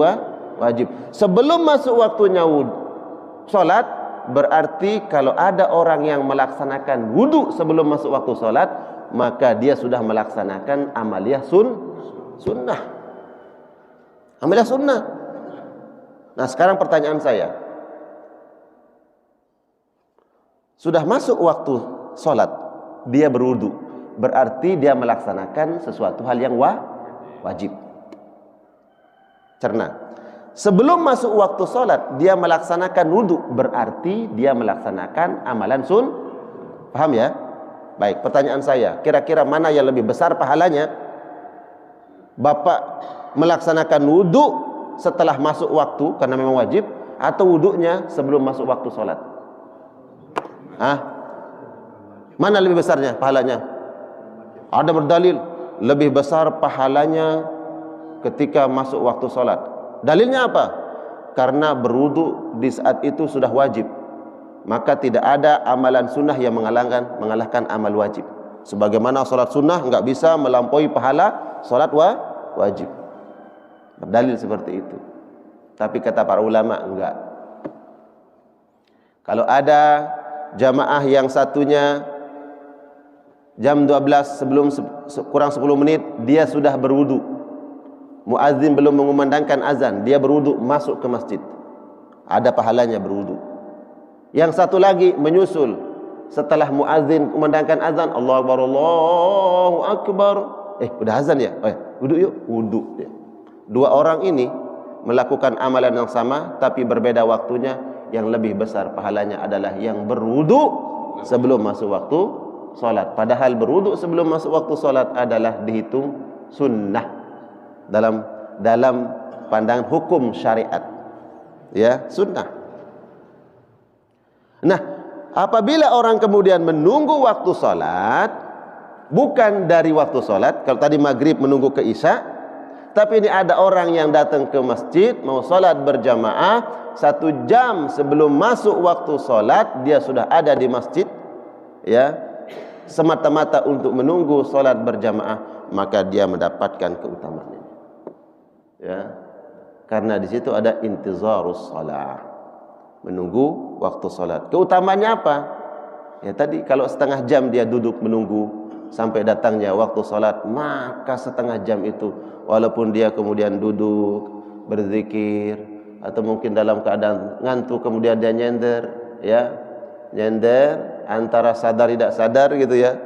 wajib. Sebelum masuk waktunya wudu sholat, berarti kalau ada orang yang melaksanakan wudu sebelum masuk waktu sholat, maka dia sudah melaksanakan amaliyah sunnah. Amaliyah sunnah. Nah, sekarang pertanyaan saya, sudah masuk waktu sholat, dia berwudu, berarti dia melaksanakan sesuatu hal yang wajib. Cerna. Sebelum masuk waktu sholat, dia melaksanakan wudu, berarti dia melaksanakan amalan Paham ya? Baik, pertanyaan saya, kira-kira mana yang lebih besar pahalanya? Bapak melaksanakan wudu setelah masuk waktu karena memang wajib, atau wudunya sebelum masuk waktu sholat? Mana lebih besarnya pahalanya? Ada berdalil lebih besar pahalanya ketika masuk waktu sholat. Dalilnya apa? Karena berwudu di saat itu sudah wajib, maka tidak ada amalan sunnah yang mengalahkan amal wajib. Sebagaimana sholat sunnah nggak bisa melampaui pahala sholat wajib. Berdalil seperti itu. Tapi kata para ulama enggak. Kalau ada jamaah yang satunya jam 12 sebelum kurang 10 menit dia sudah berwudu, muadzin belum mengumandangkan azan, dia berwudu masuk ke masjid, ada pahalanya berwudu. Yang satu lagi menyusul setelah muadzin kumandangkan azan, Allahu Akbar, Allahu Akbar, udah azan ya, wudu yuk, wudu ya. Dua orang ini melakukan amalan yang sama tapi berbeda waktunya. Yang lebih besar pahalanya adalah yang berwudu sebelum masuk waktu sholat. Padahal berwudu sebelum masuk waktu sholat adalah dihitung sunnah dalam pandangan hukum syariat, ya, sunnah. Nah, apabila orang kemudian menunggu waktu sholat bukan dari waktu sholat, kalau tadi maghrib menunggu ke isya, tapi ini ada orang yang datang ke masjid mau sholat berjamaah, 1 jam sebelum masuk waktu sholat dia sudah ada di masjid, ya, semata-mata untuk menunggu sholat berjamaah, maka dia mendapatkan keutamaan ini, ya, karena di situ ada intizarus shalah, menunggu waktu sholat. Keutamaannya apa? Ya tadi, kalau setengah jam dia duduk menunggu sampai datangnya waktu sholat, maka setengah jam itu walaupun dia kemudian duduk berzikir atau mungkin dalam keadaan ngantuk kemudian dia nyender, ya, nyender antara sadar tidak sadar gitu, ya,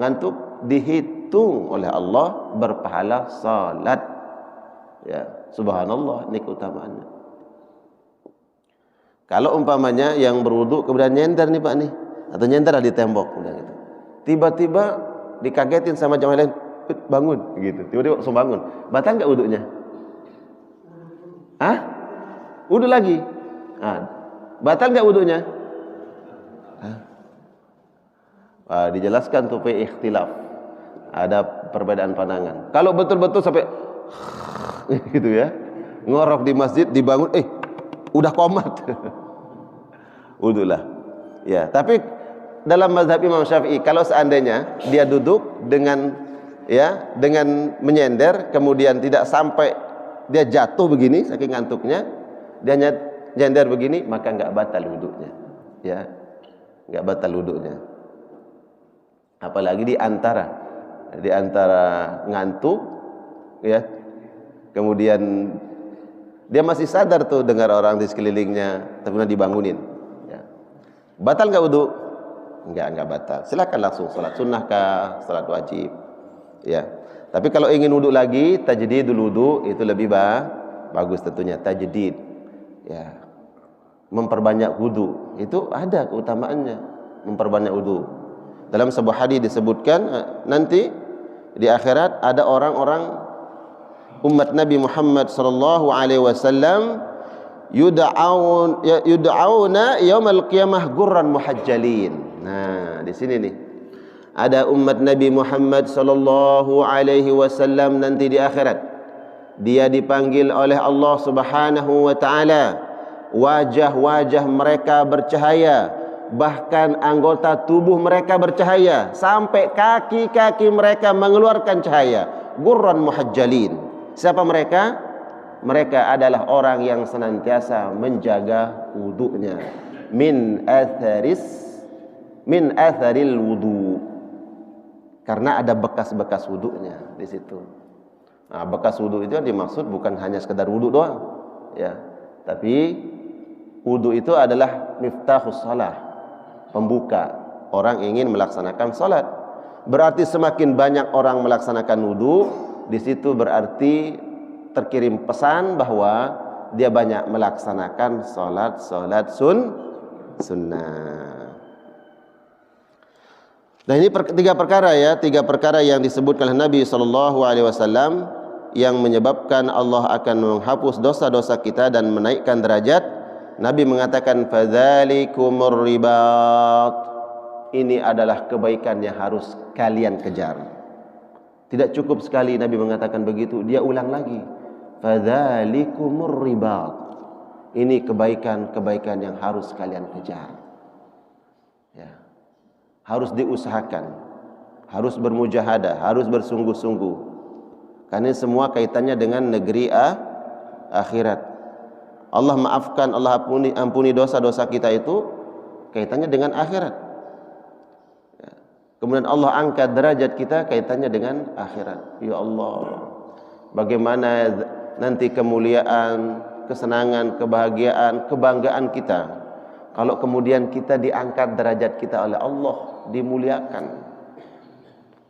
ngantuk, dihitung oleh Allah berpahala salat, ya, subhanallah, ini keutamaannya. Kalau umpamanya yang berwudu kemudian nyender nih Pak nih, atau nyender di tembok udah gitu, tiba-tiba dikagetin sama jamaah lain, bangun gitu, tiba-tiba langsung bangun, batal nggak wudunya? Wudu lagi? Batal nggak wudunya? Dijelaskan tuh ikhtilaf, ada perbedaan pandangan. Kalau betul-betul sampai gitu ya, ngorok di masjid, dibangun, udah komat, wudulah. Ya, tapi dalam mazhab Imam Syafi'i, kalau seandainya dia duduk dengan menyender, kemudian tidak sampai dia jatuh begini saking ngantuknya, dia nyender begini, maka enggak batal wudunya, ya, enggak batal wudunya. Apalagi di antara ngantuk ya. Kemudian dia masih sadar tuh dengar orang di sekelilingnya, kemudian dibangunin. Ya. Batal nggak wudu? Enggak batal. Silakan langsung salat sunnah kah, salat wajib. Ya. Tapi kalau ingin wudu lagi, tajdidul wudu itu lebih bagus tentunya, tajdid. Ya. Memperbanyak wudu itu ada keutamaannya, memperbanyak wudu. Dalam sebuah hadis disebutkan nanti di akhirat ada orang-orang umat Nabi Muhammad sallallahu alaihi wasallam yud'auna yaumal qiyamah gurran muhajjalin. Nah, di sini nih. Ada umat Nabi Muhammad sallallahu alaihi wasallam nanti di akhirat. Dia dipanggil oleh Allah Subhanahu wa taala. Wajah-wajah mereka bercahaya, bahkan anggota tubuh mereka bercahaya, sampai kaki-kaki mereka mengeluarkan cahaya. Gurran muhajjalin. Siapa mereka? Mereka adalah orang yang senantiasa menjaga wudunya. Min atharil wudu. Karena ada bekas-bekas wudunya di situ. Nah, bekas wudu itu dimaksud bukan hanya sekedar wudu doang, ya. Tapi wudu itu adalah miftahus shalah, pembuka orang ingin melaksanakan salat. Berarti semakin banyak orang melaksanakan wudu, di situ berarti terkirim pesan bahwa dia banyak melaksanakan salat sunnah. Nah, ini tiga perkara yang disebutkan oleh Nabi sallallahu alaihi wasallam yang menyebabkan Allah akan menghapus dosa-dosa kita dan menaikkan derajat. Nabi mengatakan fadzalikumur ribat. Ini adalah kebaikan yang harus kalian kejar. Tidak cukup sekali Nabi mengatakan begitu, dia ulang lagi. Fadzalikumur ribat. Ini kebaikan-kebaikan yang harus kalian kejar. Ya. Harus diusahakan, harus bermujahadah, harus bersungguh-sungguh. Karena semua kaitannya dengan negeri akhirat. Allah maafkan, Allah ampuni dosa-dosa kita itu kaitannya dengan akhirat. Ya. Kemudian Allah angkat derajat kita kaitannya dengan akhirat. Ya Allah, bagaimana nanti kemuliaan, kesenangan, kebahagiaan, kebanggaan kita kalau kemudian kita diangkat derajat kita oleh Allah, dimuliakan.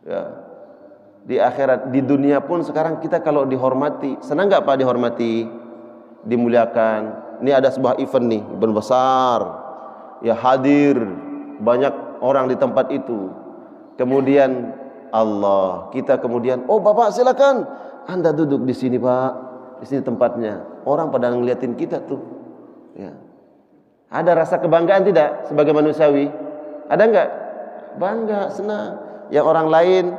Ya. Di akhirat, di dunia pun sekarang kita kalau dihormati, senang nggak Pak dihormati, dimuliakan? Ini ada sebuah event nih, event besar, ya hadir banyak orang di tempat itu. Kemudian kita kemudian, oh Bapak silakan, Anda duduk di sini Pak, di sini tempatnya. Orang pada ngeliatin kita tuh, ya. Ada rasa kebanggaan tidak sebagai manusiawi? Ada enggak? Bangga, senang. Yang orang lain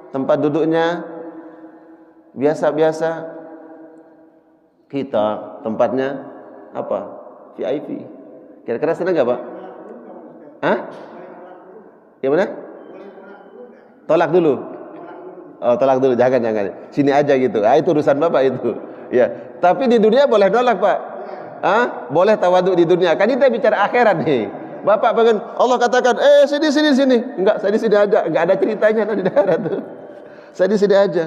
tempat duduknya biasa-biasa, kita tempatnya apa? VIP. Kira-kira senang enggak Pak? Hah? Yang mana? Tolak dulu. Oh, tolak dulu, jangan. Sini aja gitu. Itu urusan Bapak itu. Ya. Tapi di dunia boleh nolak Pak. Boleh tawaduk di dunia. Kan kita bicara akhirat nih. Bapak pengen Allah katakan, sini. Enggak, saya di sini aja. Enggak ada ceritanya di daerah tuh. Saya di sini aja.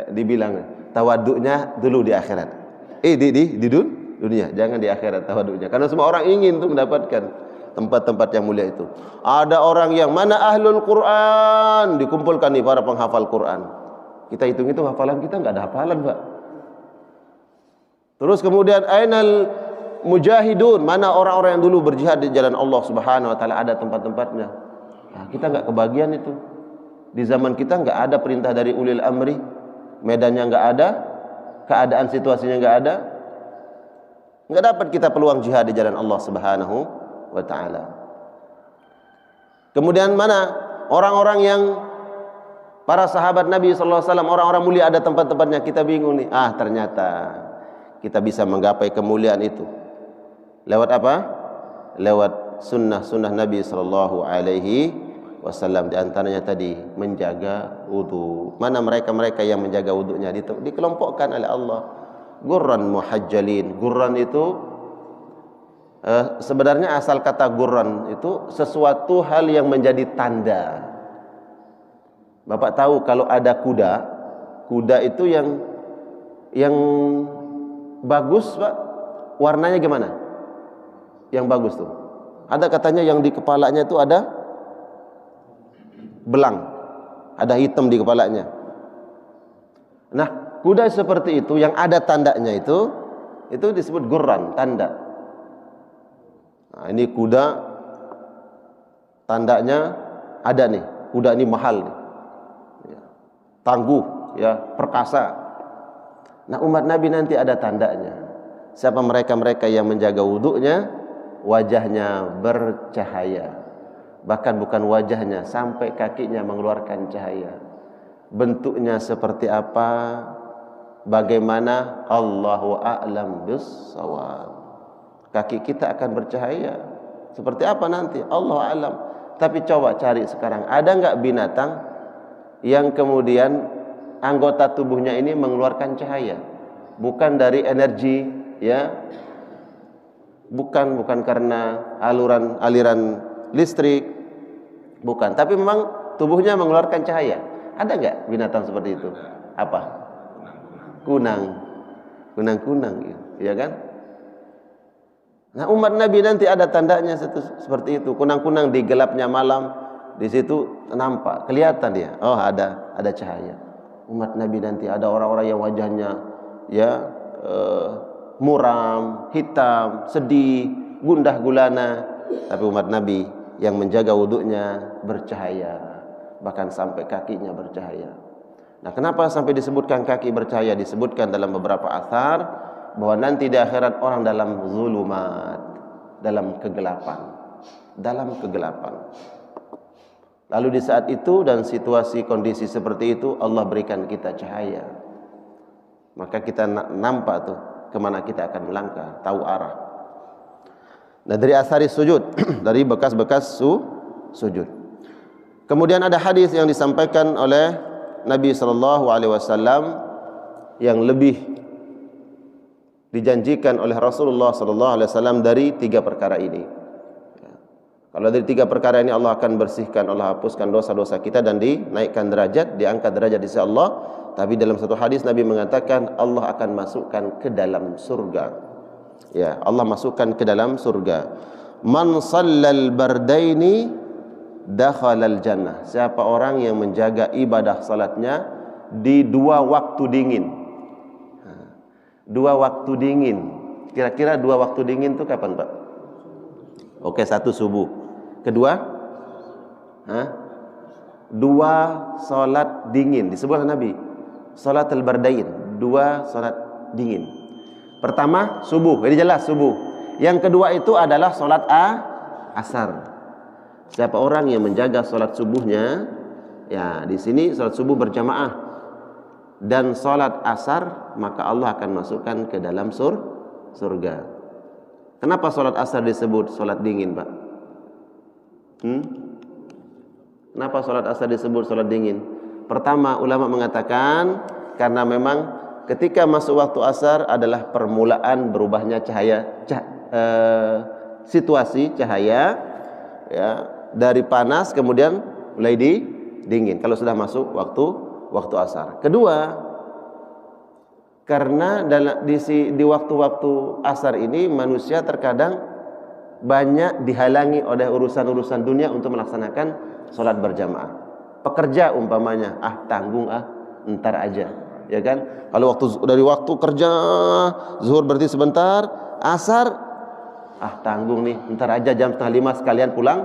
Dibilang tawaduknya dulu di akhirat. Di dunia, jangan di akhirat tawaduknya. Karena semua orang ingin tuh mendapatkan tempat-tempat yang mulia itu. Ada orang yang mana ahlul Quran, dikumpulkan nih para penghafal Quran. Kita hitung-hitung hafalan kita enggak ada hafalan, Pak. Terus kemudian ainal mujahidun, mana orang-orang yang dulu berjihad di jalan Allah Subhanahu wa taala, ada tempat-tempatnya. Nah, kita enggak kebagian itu. Di zaman kita enggak ada perintah dari ulil amri, medannya enggak ada, keadaan situasinya enggak ada. Enggak dapat kita peluang jihad di jalan Allah Subhanahu wa taala. Kemudian mana orang-orang yang para sahabat Nabi sallallahu alaihi wasallam, orang-orang mulia ada tempat-tempatnya, kita bingung nih. Ternyata kita bisa menggapai kemuliaan itu lewat apa? Lewat sunnah-sunnah Nabi sallallahu alaihi wasallam. Di antaranya tadi menjaga wudu. Mana mereka-mereka yang menjaga wudunya? Dikelompokkan oleh Allah. Gurran muhajjalin. Gurran itu sebenarnya asal kata gurran itu sesuatu hal yang menjadi tanda. Bapak tahu kalau ada kuda kuda itu yang bagus, Pak, warnanya gimana? Yang bagus tuh. Ada katanya yang di kepalanya itu ada belang, ada hitam di kepalanya. Nah, kuda seperti itu yang ada tandanya itu disebut gurran, tanda. Nah, ini kuda tandanya ada nih. Kuda ini mahal nih. Ya, tangguh, ya, perkasa. Nah, umat Nabi nanti ada tandanya. Siapa mereka-mereka yang menjaga wudunya, wajahnya bercahaya. Bahkan bukan wajahnya, sampai kakinya mengeluarkan cahaya. Bentuknya seperti apa? Bagaimana? Allahu a'lam bis-shawab. Kaki kita akan bercahaya. Seperti apa nanti? Allahu a'lam. Tapi coba cari sekarang, ada enggak binatang yang kemudian anggota tubuhnya ini mengeluarkan cahaya? Bukan dari energi, ya. Bukan karena aliran listrik, bukan. Tapi memang tubuhnya mengeluarkan cahaya. Ada enggak binatang seperti itu? Apa? Kunang, ya kan? Nah, umat Nabi nanti ada tandanya seperti itu. Kunang-kunang di gelapnya malam, di situ nampak, kelihatan dia. Oh, ada cahaya. Umat Nabi nanti ada orang-orang yang wajahnya ya muram, hitam, sedih, gundah gulana. Tapi umat Nabi yang menjaga wudunya bercahaya, bahkan sampai kakinya bercahaya. Nah, kenapa sampai disebutkan kaki bercahaya? Disebutkan dalam beberapa athar bahwa nanti di akhirat orang dalam zulumat, dalam kegelapan. Lalu di saat itu dan situasi kondisi seperti itu, Allah berikan kita cahaya. Maka kita nampak tuh kemana kita akan melangkah, tahu arah. Nah, dari asari sujud, dari bekas-bekas sujud. Kemudian ada hadis yang disampaikan oleh Nabi SAW yang lebih dijanjikan oleh Rasulullah SAW dari 3 perkara ini. Kalau dari 3 perkara ini Allah akan bersihkan, Allah hapuskan dosa-dosa kita dan dinaikkan derajat, diangkat derajat di sisi Allah. Tapi dalam satu hadis Nabi mengatakan Allah akan masukkan ke dalam surga. Ya, Allah masukkan ke dalam surga. Man shallal bardaini dakhalal jannah. Siapa orang yang menjaga ibadah salatnya di 2 waktu dingin. 2 waktu dingin. Kira-kira 2 waktu dingin itu kapan, Pak? Oke, 1 subuh. Kedua, 2 salat dingin. Disebut Nabi salat al-bardain, 2 salat dingin. Pertama subuh, ini jelas subuh. Yang kedua itu adalah salat asar. Siapa orang yang menjaga salat subuhnya, ya di sini salat subuh berjamaah dan salat asar, maka Allah akan masukkan ke dalam surga. Kenapa salat asar disebut salat dingin, Pak? Kenapa salat asar disebut salat dingin? Pertama, ulama mengatakan karena memang ketika masuk waktu asar adalah permulaan berubahnya situasi cahaya, ya, dari panas kemudian mulai dingin kalau sudah masuk waktu asar. Kedua, karena di waktu-waktu asar ini manusia terkadang banyak dihalangi oleh urusan-urusan dunia untuk melaksanakan sholat berjamaah. Pekerja umpamanya, tanggung ntar aja, ya kan? Kalau dari waktu kerja zuhur berarti sebentar, asar tanggung nih, ntar aja jam 4:30 sekalian pulang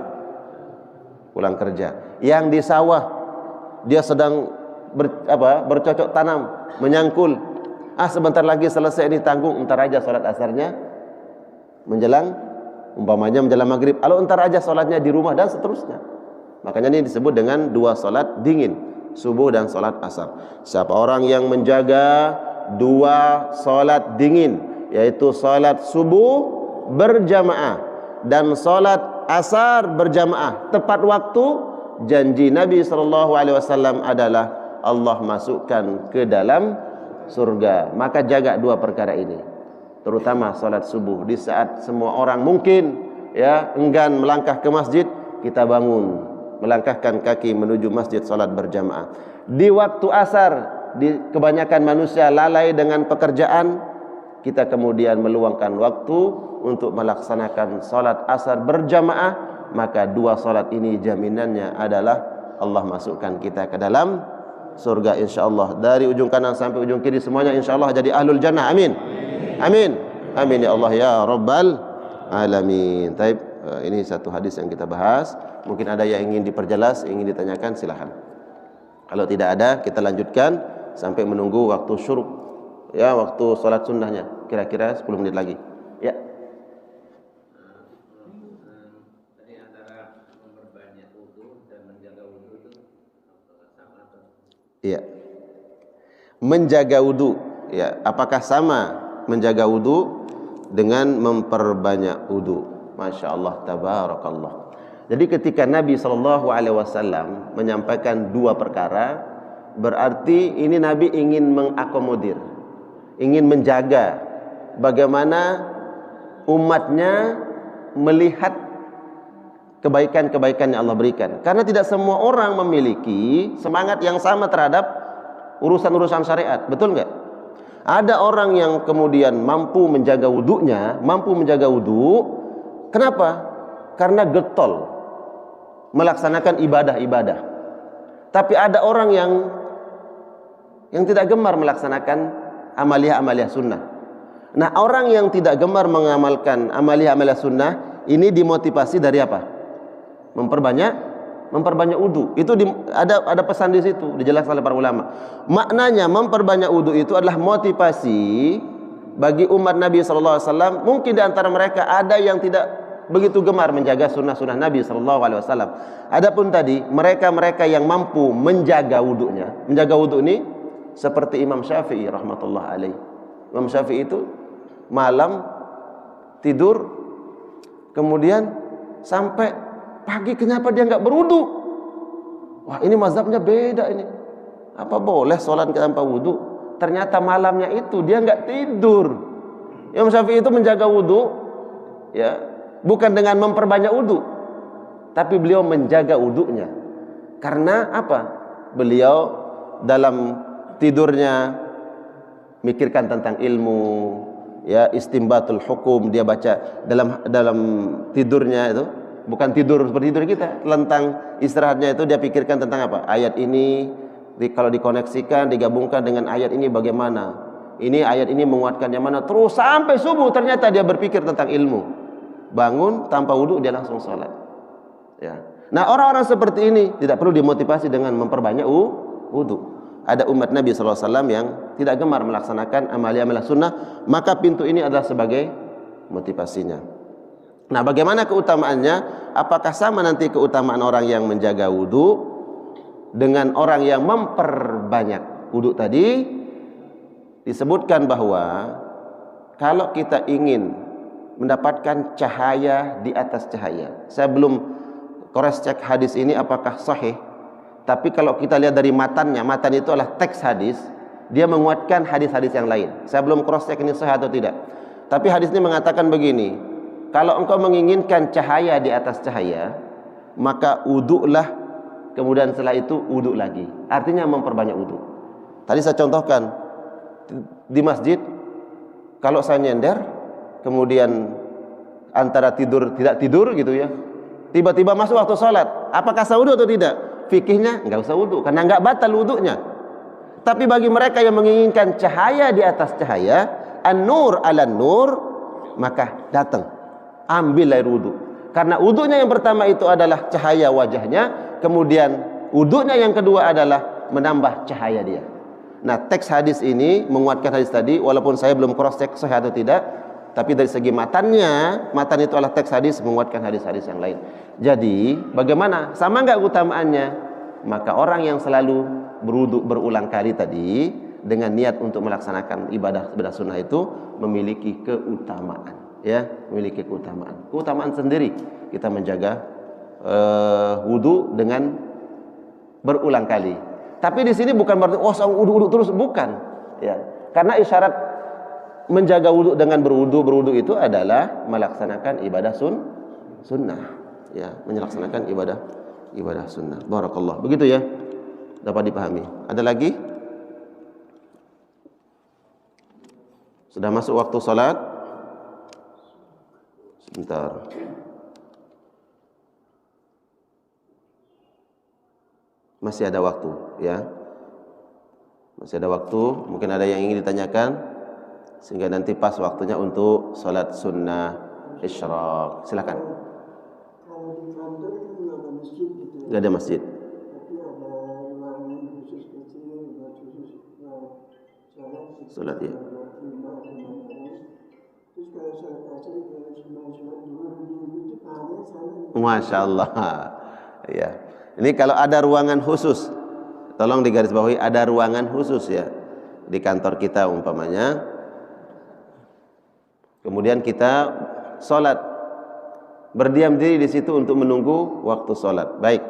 kerja. Yang di sawah dia sedang bercocok tanam, menyangkul, sebentar lagi selesai ini, tanggung, ntar aja sholat asarnya menjelang maghrib. Kalau ntar aja sholatnya di rumah dan seterusnya. Makanya ini disebut dengan 2 sholat dingin, subuh dan sholat asar. Siapa orang yang menjaga 2 sholat dingin, yaitu sholat subuh berjamaah dan sholat asar berjamaah tepat waktu, janji Nabi SAW adalah Allah masukkan ke dalam surga. Maka jaga 2 perkara ini, terutama sholat subuh. Di saat semua orang mungkin enggan melangkah ke masjid, kita bangun, melangkahkan kaki menuju masjid sholat berjamaah. Di waktu asar kebanyakan manusia lalai dengan pekerjaan, kita kemudian meluangkan waktu untuk melaksanakan salat asar berjamaah, maka 2 salat ini jaminannya adalah Allah masukkan kita ke dalam surga insyaallah. Dari ujung kanan sampai ujung kiri semuanya insyaallah jadi ahlul jannah. Amin. Amin. Amin ya Allah ya rabbal alamin. Taib, ini satu hadis yang kita bahas. Mungkin ada yang ingin diperjelas, ingin ditanyakan, silakan. Kalau tidak ada, kita lanjutkan sampai menunggu waktu syuruk, ya, waktu salat sunnahnya, kira-kira 10 menit lagi. Ya. Tadi antara memperbanyak wudu dan menjaga wudu itu sama atau? Iya. Menjaga wudu, ya, apakah sama menjaga wudu dengan memperbanyak wudu? Masya Allah, tabarakallah. Jadi ketika Nabi SAW menyampaikan 2 perkara, berarti ini Nabi ingin mengakomodir, ingin menjaga bagaimana umatnya melihat kebaikan-kebaikan yang Allah berikan. Karena tidak semua orang memiliki semangat yang sama terhadap urusan-urusan syariat, betul nggak? Ada orang yang kemudian mampu menjaga wudunya, mampu menjaga wudu. Kenapa? Karena getol melaksanakan ibadah-ibadah. Tapi ada orang yang tidak gemar melaksanakan amaliyah-amaliyah sunnah. Nah, orang yang tidak gemar mengamalkan amaliyah-amaliyah sunnah ini dimotivasi dari apa? Memperbanyak wudu. Itu ada pesan di situ, dijelaskan oleh para ulama. Maknanya memperbanyak wudu itu adalah motivasi bagi umat Nabi SAW. Mungkin di antara mereka ada yang tidak begitu gemar menjaga sunnah-sunnah Nabi SAW. Adapun tadi mereka-mereka yang mampu menjaga wudunya, menjaga wudu ini seperti Imam Syafi'i rahmatullah alaih. Imam Syafi'i itu malam tidur, kemudian sampai pagi, kenapa dia nggak berwudu? Wah, ini mazhabnya beda ini. Apa boleh sholat tanpa wudu? Ternyata malamnya itu dia nggak tidur. Imam Syafi'i itu menjaga wudu, ya, bukan dengan memperbanyak wudu, tapi beliau menjaga wudunya. Karena apa? Beliau dalam tidurnya mikirkan tentang ilmu, ya, istimbatul hukum. Dia baca dalam tidurnya itu, bukan tidur seperti tidur kita, tentang istirahatnya itu dia pikirkan tentang apa? Ayat ini kalau dikoneksikan, digabungkan dengan ayat ini bagaimana? Ini ayat ini menguatkan yang mana? Terus sampai subuh ternyata dia berpikir tentang ilmu. Bangun tanpa wudu dia langsung sholat, ya. Nah, orang-orang seperti ini tidak perlu dimotivasi dengan memperbanyak wudu. Ada umat Nabi SAW yang tidak gemar melaksanakan amaliyah sunnah, maka pintu ini adalah sebagai motivasinya. Nah, bagaimana keutamaannya? Apakah sama nanti keutamaan orang yang menjaga wudu dengan orang yang memperbanyak wudu tadi? Disebutkan bahwa kalau kita ingin mendapatkan cahaya di atas cahaya. Saya belum cross check hadis ini apakah sahih, tapi kalau kita lihat dari matannya, matan itu adalah teks hadis, dia menguatkan hadis-hadis yang lain. Saya belum cross check ini sahih atau tidak, tapi hadis ini mengatakan begini: kalau engkau menginginkan cahaya di atas cahaya, maka wudulah, kemudian setelah itu wudu lagi. Artinya memperbanyak wudu. Tadi saya contohkan di masjid, kalau saya nyender kemudian antara tidur tidak tidur gitu ya, tiba-tiba masuk waktu sholat, apakah sah wudu atau tidak? Fikihnya nggak usah wudu karena nggak batal wudunya. Tapi bagi mereka yang menginginkan cahaya di atas cahaya, an-nur ala nur, maka datang ambil air wudu. Karena wudunya yang pertama itu adalah cahaya wajahnya, kemudian wudunya yang kedua adalah menambah cahaya dia. Nah, teks hadis ini menguatkan hadis tadi, walaupun saya belum cross check sahih atau tidak. Tapi dari segi matannya, matan itu adalah teks hadis menguatkan hadis-hadis yang lain. Jadi, bagaimana? Sama enggak keutamaannya? Maka orang yang selalu berwudu berulang kali tadi dengan niat untuk melaksanakan ibadah sunnah itu memiliki keutamaan, ya, memiliki keutamaan. Keutamaan sendiri kita menjaga wudu dengan berulang kali. Tapi di sini bukan berarti wudu terus, bukan, ya. Karena isyarat menjaga wudu dengan berwudu itu adalah melaksanakan ibadah sunnah, ya, melaksanakan ibadah sunnah. Barakallah. Begitu ya, dapat dipahami. Ada lagi? Sudah masuk waktu salat? Sebentar. Masih ada waktu, ya. Masih ada waktu. Mungkin ada yang ingin ditanyakan, sehingga nanti pas waktunya untuk salat sunnah isyraq. Silakan. Kalau di kantor itu nggak ada masjid gitu ya. Nggak ada masjid. Tapi ada ruangan khusus kecil buat khusus Salat, ya. Terus kalau sholat asar kalau sholat dua itu pahalanya sama. Masya Allah. Ya. Ini kalau ada ruangan khusus, tolong digarisbawahi, ada ruangan khusus ya di kantor kita umpamanya. Kemudian kita sholat, berdiam diri di situ untuk menunggu waktu sholat. Baik,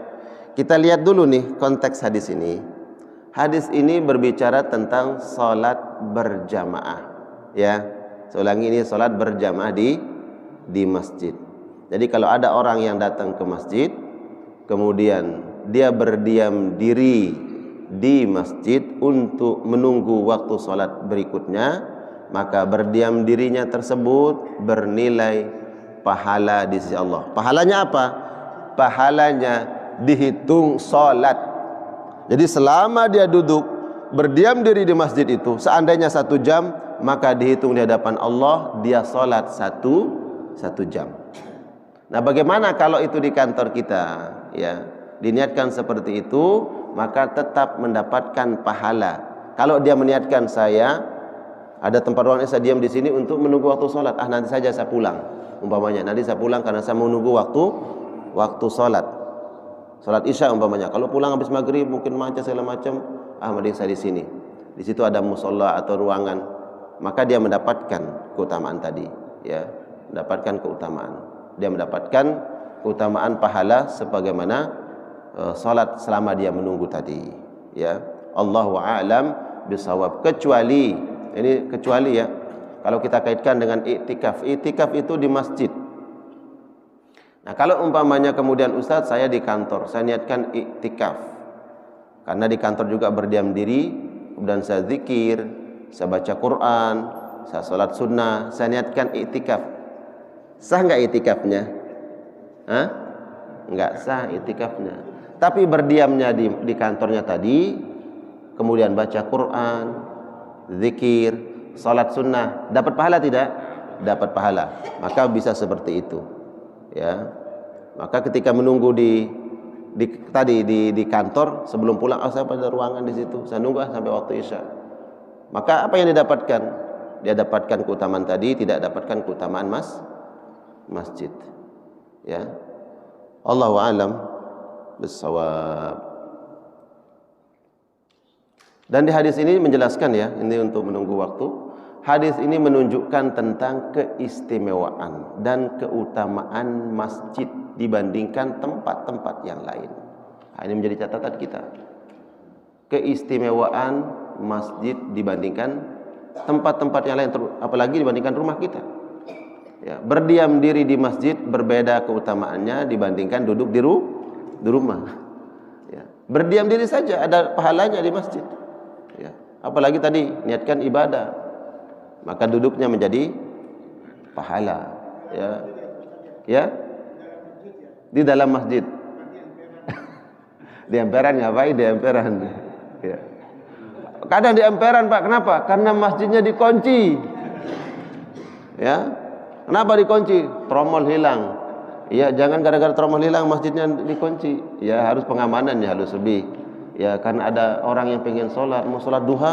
kita lihat dulu nih konteks hadis ini. Hadis ini berbicara tentang sholat berjamaah. Ya, saya ulangi, ini sholat berjamaah di masjid. Jadi kalau ada orang yang datang ke masjid, kemudian dia berdiam diri di masjid untuk menunggu waktu sholat berikutnya, maka berdiam dirinya tersebut bernilai pahala di sisi Allah. Pahalanya apa? Pahalanya dihitung sholat. Jadi selama dia duduk berdiam diri di masjid itu, seandainya 1 jam, maka dihitung di hadapan Allah dia sholat satu jam. Nah, bagaimana kalau itu di kantor kita, ya, diniatkan seperti itu, maka tetap mendapatkan pahala. Kalau dia meniatkan, saya ada tempat ruangan, saya diam di sini untuk menunggu waktu sholat. Nanti saja saya pulang, umpamanya. Nanti saya pulang karena saya mau menunggu waktu sholat isya umpamanya. Kalau pulang habis maghrib mungkin macet segala macam, mending saya di sini. Di situ ada musola atau ruangan, maka dia mendapatkan keutamaan tadi, ya, mendapatkan keutamaan. Dia mendapatkan keutamaan pahala sebagaimana salat selama dia menunggu tadi, ya. Allahu a'lam bisawab. Kecuali ya, kalau kita kaitkan dengan iktikaf. Iktikaf itu di masjid. Nah, kalau umpamanya kemudian Ustadz, saya di kantor, saya niatkan iktikaf karena di kantor juga berdiam diri, kemudian saya zikir, saya baca Quran, saya sholat sunnah, saya niatkan iktikaf. Sah nggak iktikafnya? Nggak sah iktikafnya. Tapi berdiamnya di kantornya tadi, kemudian baca Quran, zikir, sholat sunnah, dapat pahala tidak? Dapat pahala. Maka bisa seperti itu, ya. Maka ketika menunggu di kantor, sebelum pulang, saya pada ruangan di situ, saya nunggu sampai waktu isya. Maka apa yang didapatkan? Dia dapatkan keutamaan tadi, tidak dapatkan keutamaan masjid, ya. Allahu a'lam bissawab. Dan di hadis ini menjelaskan, ya, ini untuk menunggu waktu. Hadis ini menunjukkan tentang keistimewaan dan keutamaan masjid dibandingkan tempat-tempat yang lain. Ini menjadi catatan kita. Keistimewaan masjid dibandingkan tempat-tempat yang lain, apalagi dibandingkan rumah kita. Ya, berdiam diri di masjid berbeda keutamaannya dibandingkan duduk di rumah. Ya, berdiam diri saja ada pahalanya di masjid. Ya, apalagi tadi niatkan ibadah, maka duduknya menjadi pahala. Ya, di dalam masjid. Di emperan ngapain di emperan? Ya. Kadang di emperan, Pak. Kenapa? Karena masjidnya dikunci. Ya. Kenapa dikunci? Tromol hilang. Ya, jangan gara-gara tromol hilang masjidnya dikunci. Ya, harus pengamanan, ya, harus lebih. Ya, karena ada orang yang pengen sholat, mau sholat duha.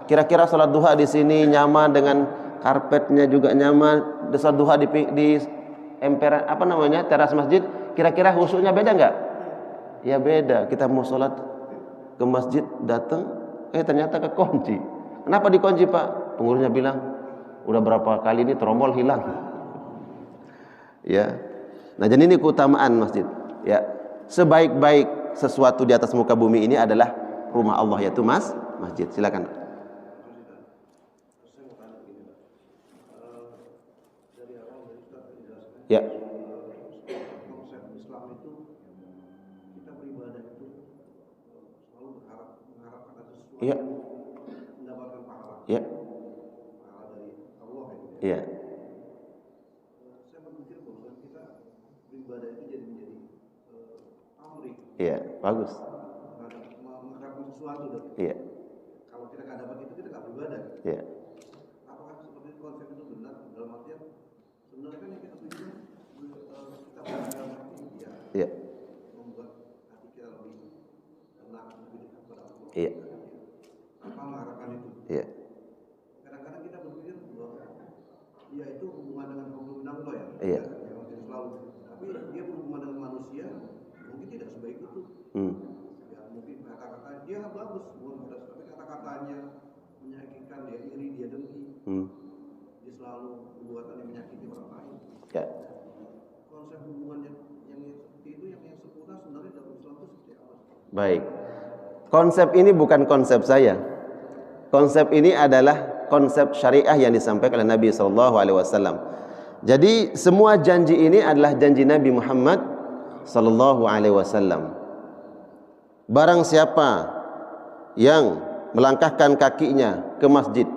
Kira-kira sholat duha di sini nyaman dengan karpetnya juga nyaman. Sholat duha di emperan teras masjid. Kira-kira khusyuknya beda nggak? Ya beda. Kita mau sholat ke masjid, datang, ternyata kekunci. Kenapa dikunci, Pak? Pengurusnya bilang, udah berapa kali ini tromol hilang. Ya. Nah, jadi ini keutamaan masjid. Ya. Sebaik-baik sesuatu di atas muka bumi ini adalah rumah Allah, yaitu masjid. Silakan. Ya. Iya. Mendapatkan pahala. Iya. Pahala dari Iya. Saya berpikir bahwa kita beribadah itu jadi menjadi pamrih. Iya, bagus. Mengharapkan sesuatu. Iya. Kalau kita nggak dapat itu, kita nggak beribadah. Iya. Apakah seperti konsep itu benar? Dalam artian sebenarnya kan yang kita tujukan kita dalam hati ya. Iya. Membuat hati kita lebih tenang, lebih dekat kepada Allah. Iya. Apa mengharapkan itu? Iya. Kadang-kadang kita berpikir bahwa ya itu hubungan dengan hukum Allah ya. Iya. Memang tidak selalu. Tapi dia berhubungan dengan manusia mungkin tidak sebaik itu. Ya mungkin kata-kata dia bagus, tapi kata-katanya menyakitkan, dia iri, dia dengki. Dia selalu perbuatan yang menyakiti orang lain. Ya. Konsep hubungan yang seperti itu yang sempurna sebenarnya dalam Islam itu seperti apa? Baik. Konsep ini bukan konsep saya. Konsep ini adalah konsep syariah yang disampaikan oleh Nabi SAW. Jadi semua janji ini adalah janji Nabi Muhammad SAW. Barang siapa yang melangkahkan kakinya ke masjid,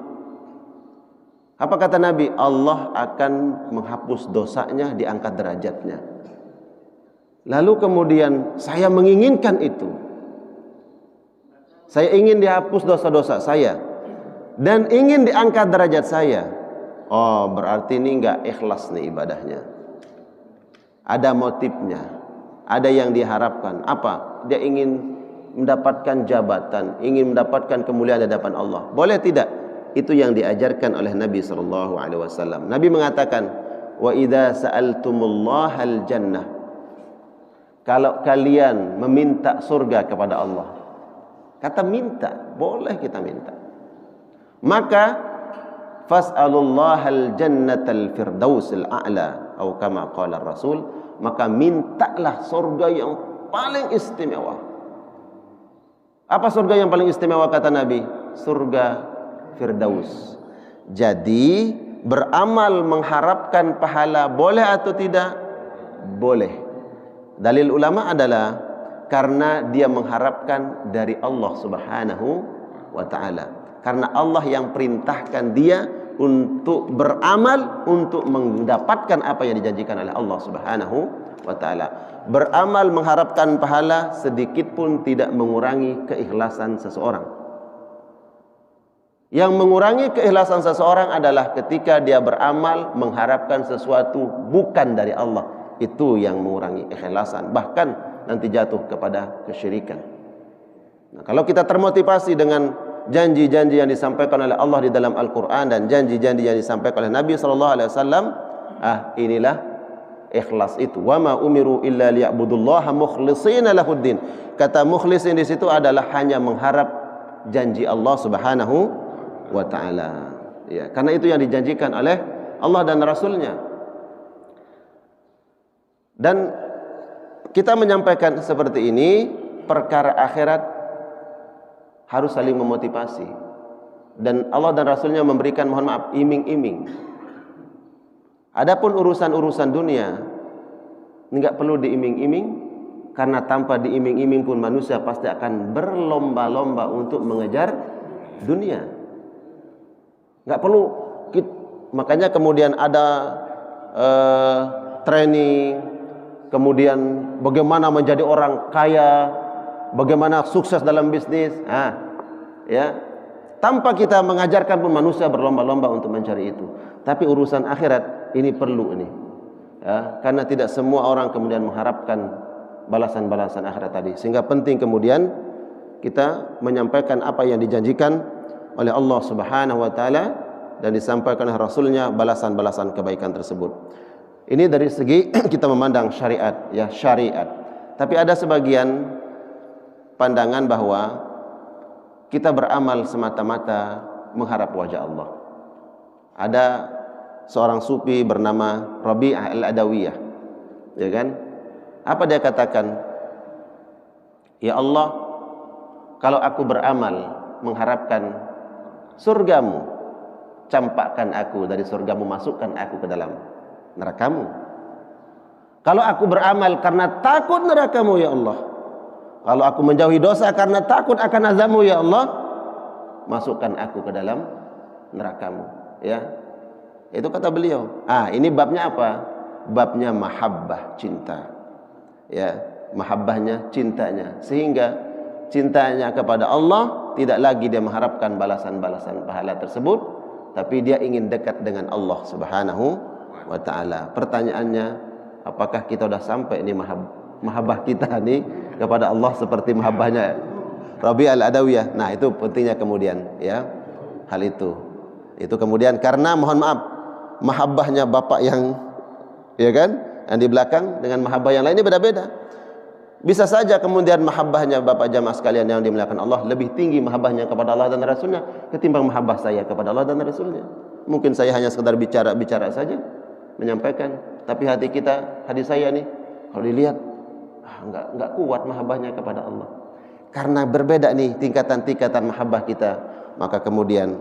apa kata Nabi? Allah akan menghapus dosanya, diangkat derajatnya. Lalu kemudian saya menginginkan itu. Saya ingin dihapus dosa-dosa saya dan ingin diangkat derajat saya. Oh, berarti ini enggak ikhlas nih ibadahnya. Ada motifnya, ada yang diharapkan. Apa? Dia ingin mendapatkan jabatan, ingin mendapatkan kemuliaan di hadapan Allah. Boleh tidak? Itu yang diajarkan oleh Nabi SAW. Nabi mengatakan, wa idza sa'altumullahal jannah. Kalau kalian meminta surga kepada Allah, kata minta, boleh kita minta. Maka fas'alullahal jannatal firdausil a'la atau kama qala Rasul, maka mintalah surga yang paling istimewa. Apa surga yang paling istimewa kata Nabi? Surga Firdaus. Jadi beramal mengharapkan pahala boleh atau tidak? Boleh. Dalil ulama adalah karena dia mengharapkan dari Allah Subhanahu wa ta'ala. Karena Allah yang perintahkan dia untuk beramal untuk mendapatkan apa yang dijanjikan oleh Allah Subhanahu wa ta'ala. Beramal mengharapkan pahala sedikit pun tidak mengurangi keikhlasan seseorang. Yang mengurangi keikhlasan seseorang adalah ketika dia beramal mengharapkan sesuatu bukan dari Allah. Itu yang mengurangi keikhlasan, bahkan nanti jatuh kepada kesyirikan. Nah, kalau kita termotivasi dengan janji-janji yang disampaikan oleh Allah di dalam Al-Quran dan janji-janji yang disampaikan oleh Nabi SAW, inilah ikhlas itu. Wa ma umiru illa liya'budullaha mukhlishina lahuddin. Kata mukhlisin di situ adalah hanya mengharap janji Allah Subhanahu wa ta'ala. Ya, karena itu yang dijanjikan oleh Allah dan Rasulnya. Dan kita menyampaikan seperti ini, perkara akhirat harus saling memotivasi. Dan Allah dan Rasulnya memberikan, mohon maaf, iming-iming. Adapun urusan-urusan dunia enggak perlu diiming-iming, karena tanpa diiming-iming pun manusia pasti akan berlomba-lomba untuk mengejar dunia. Enggak perlu, makanya kemudian ada training, kemudian bagaimana menjadi orang kaya, bagaimana sukses dalam bisnis. Ya, tanpa kita mengajarkan pun manusia berlomba-lomba untuk mencari itu. Tapi urusan akhirat ini perlu ini. Ya, karena tidak semua orang kemudian mengharapkan balasan-balasan akhirat tadi. Sehingga penting kemudian kita menyampaikan apa yang dijanjikan oleh Allah Subhanahu wa ta'ala dan disampaikan oleh Rasulnya balasan-balasan kebaikan tersebut. Ini dari segi kita memandang syariat, ya, syariat. Tapi ada sebagian pandangan bahwa kita beramal semata-mata mengharap wajah Allah. Ada seorang sufi bernama Rabi'ah al-Adawiyah, ya kan? Apa dia katakan? Ya Allah, kalau aku beramal mengharapkan surgamu, campakkan aku dari surgamu, masukkan aku ke dalam nerakamu. Kalau aku beramal karena takut nerakamu ya Allah, kalau aku menjauhi dosa karena takut akan azabmu ya Allah, masukkan aku ke dalam nerakamu. Ya, Itu kata beliau. Ini babnya apa? Babnya mahabbah, cinta. Ya, mahabbahnya, cintanya. Sehingga cintanya kepada Allah tidak lagi dia mengharapkan balasan-balasan pahala tersebut, tapi dia ingin dekat dengan Allah Subhanahu wa taala. Pertanyaannya, apakah kita sudah sampai ini mahabbah kita ini kepada Allah seperti mahabbahnya Rabi' al-Adawiyah? Nah, itu pentingnya kemudian, ya. Hal itu. Itu kemudian karena mohon maaf, mahabbahnya bapak yang, ya kan, yang di belakang dengan mahabbah yang lain ini beda-beda. Bisa saja kemudian mahabbahnya bapak jamaah sekalian yang dimuliakan Allah lebih tinggi mahabbahnya kepada Allah dan Rasulnya ketimbang mahabbah saya kepada Allah dan Rasulnya. Mungkin saya hanya sekedar bicara saja, menyampaikan, tapi hati saya nih kalau dilihat enggak kuat mahabbahnya kepada Allah. Karena berbeda nih tingkatan-tingkatan mahabbah kita, maka kemudian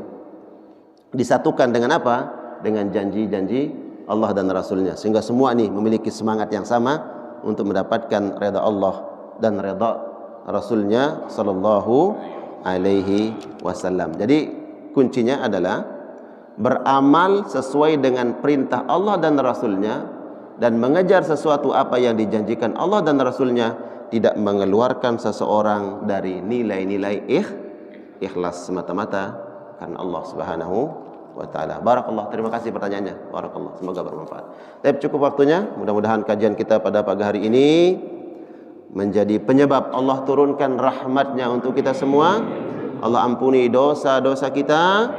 disatukan dengan apa? Dengan janji-janji Allah dan Rasulnya, sehingga semua nih memiliki semangat yang sama untuk mendapatkan redha Allah dan redha Rasulnya sallallahu alaihi wasallam. Jadi kuncinya adalah beramal sesuai dengan perintah Allah dan Rasulnya, dan mengejar sesuatu apa yang dijanjikan Allah dan Rasulnya, tidak mengeluarkan seseorang dari nilai-nilai ikhlas semata-mata karena Allah Subhanahu wa ta'ala. Barakallah, terima kasih pertanyaannya. Barakallah, semoga bermanfaat. Tapi cukup waktunya, mudah-mudahan kajian kita pada pagi hari ini menjadi penyebab Allah turunkan rahmatnya untuk kita semua. Allah ampuni dosa-dosa kita,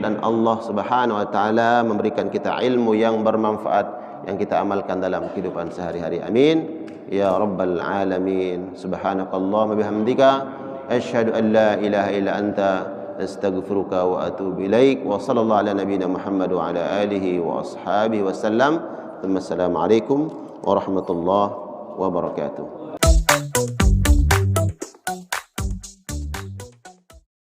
dan Allah Subhanahu wa ta'ala memberikan kita ilmu yang bermanfaat yang kita amalkan dalam kehidupan sehari-hari. Amin ya rabbal alamin. Subhanakallahumma bihamdika asyhadu an la ilaha illa anta astaghfiruka wa atubu ilaik. Wa sallallahu ala nabiyyina Muhammad wa ala alihi wa ashabihi wasallam. Assalamualaikum warahmatullahi wabarakatuh.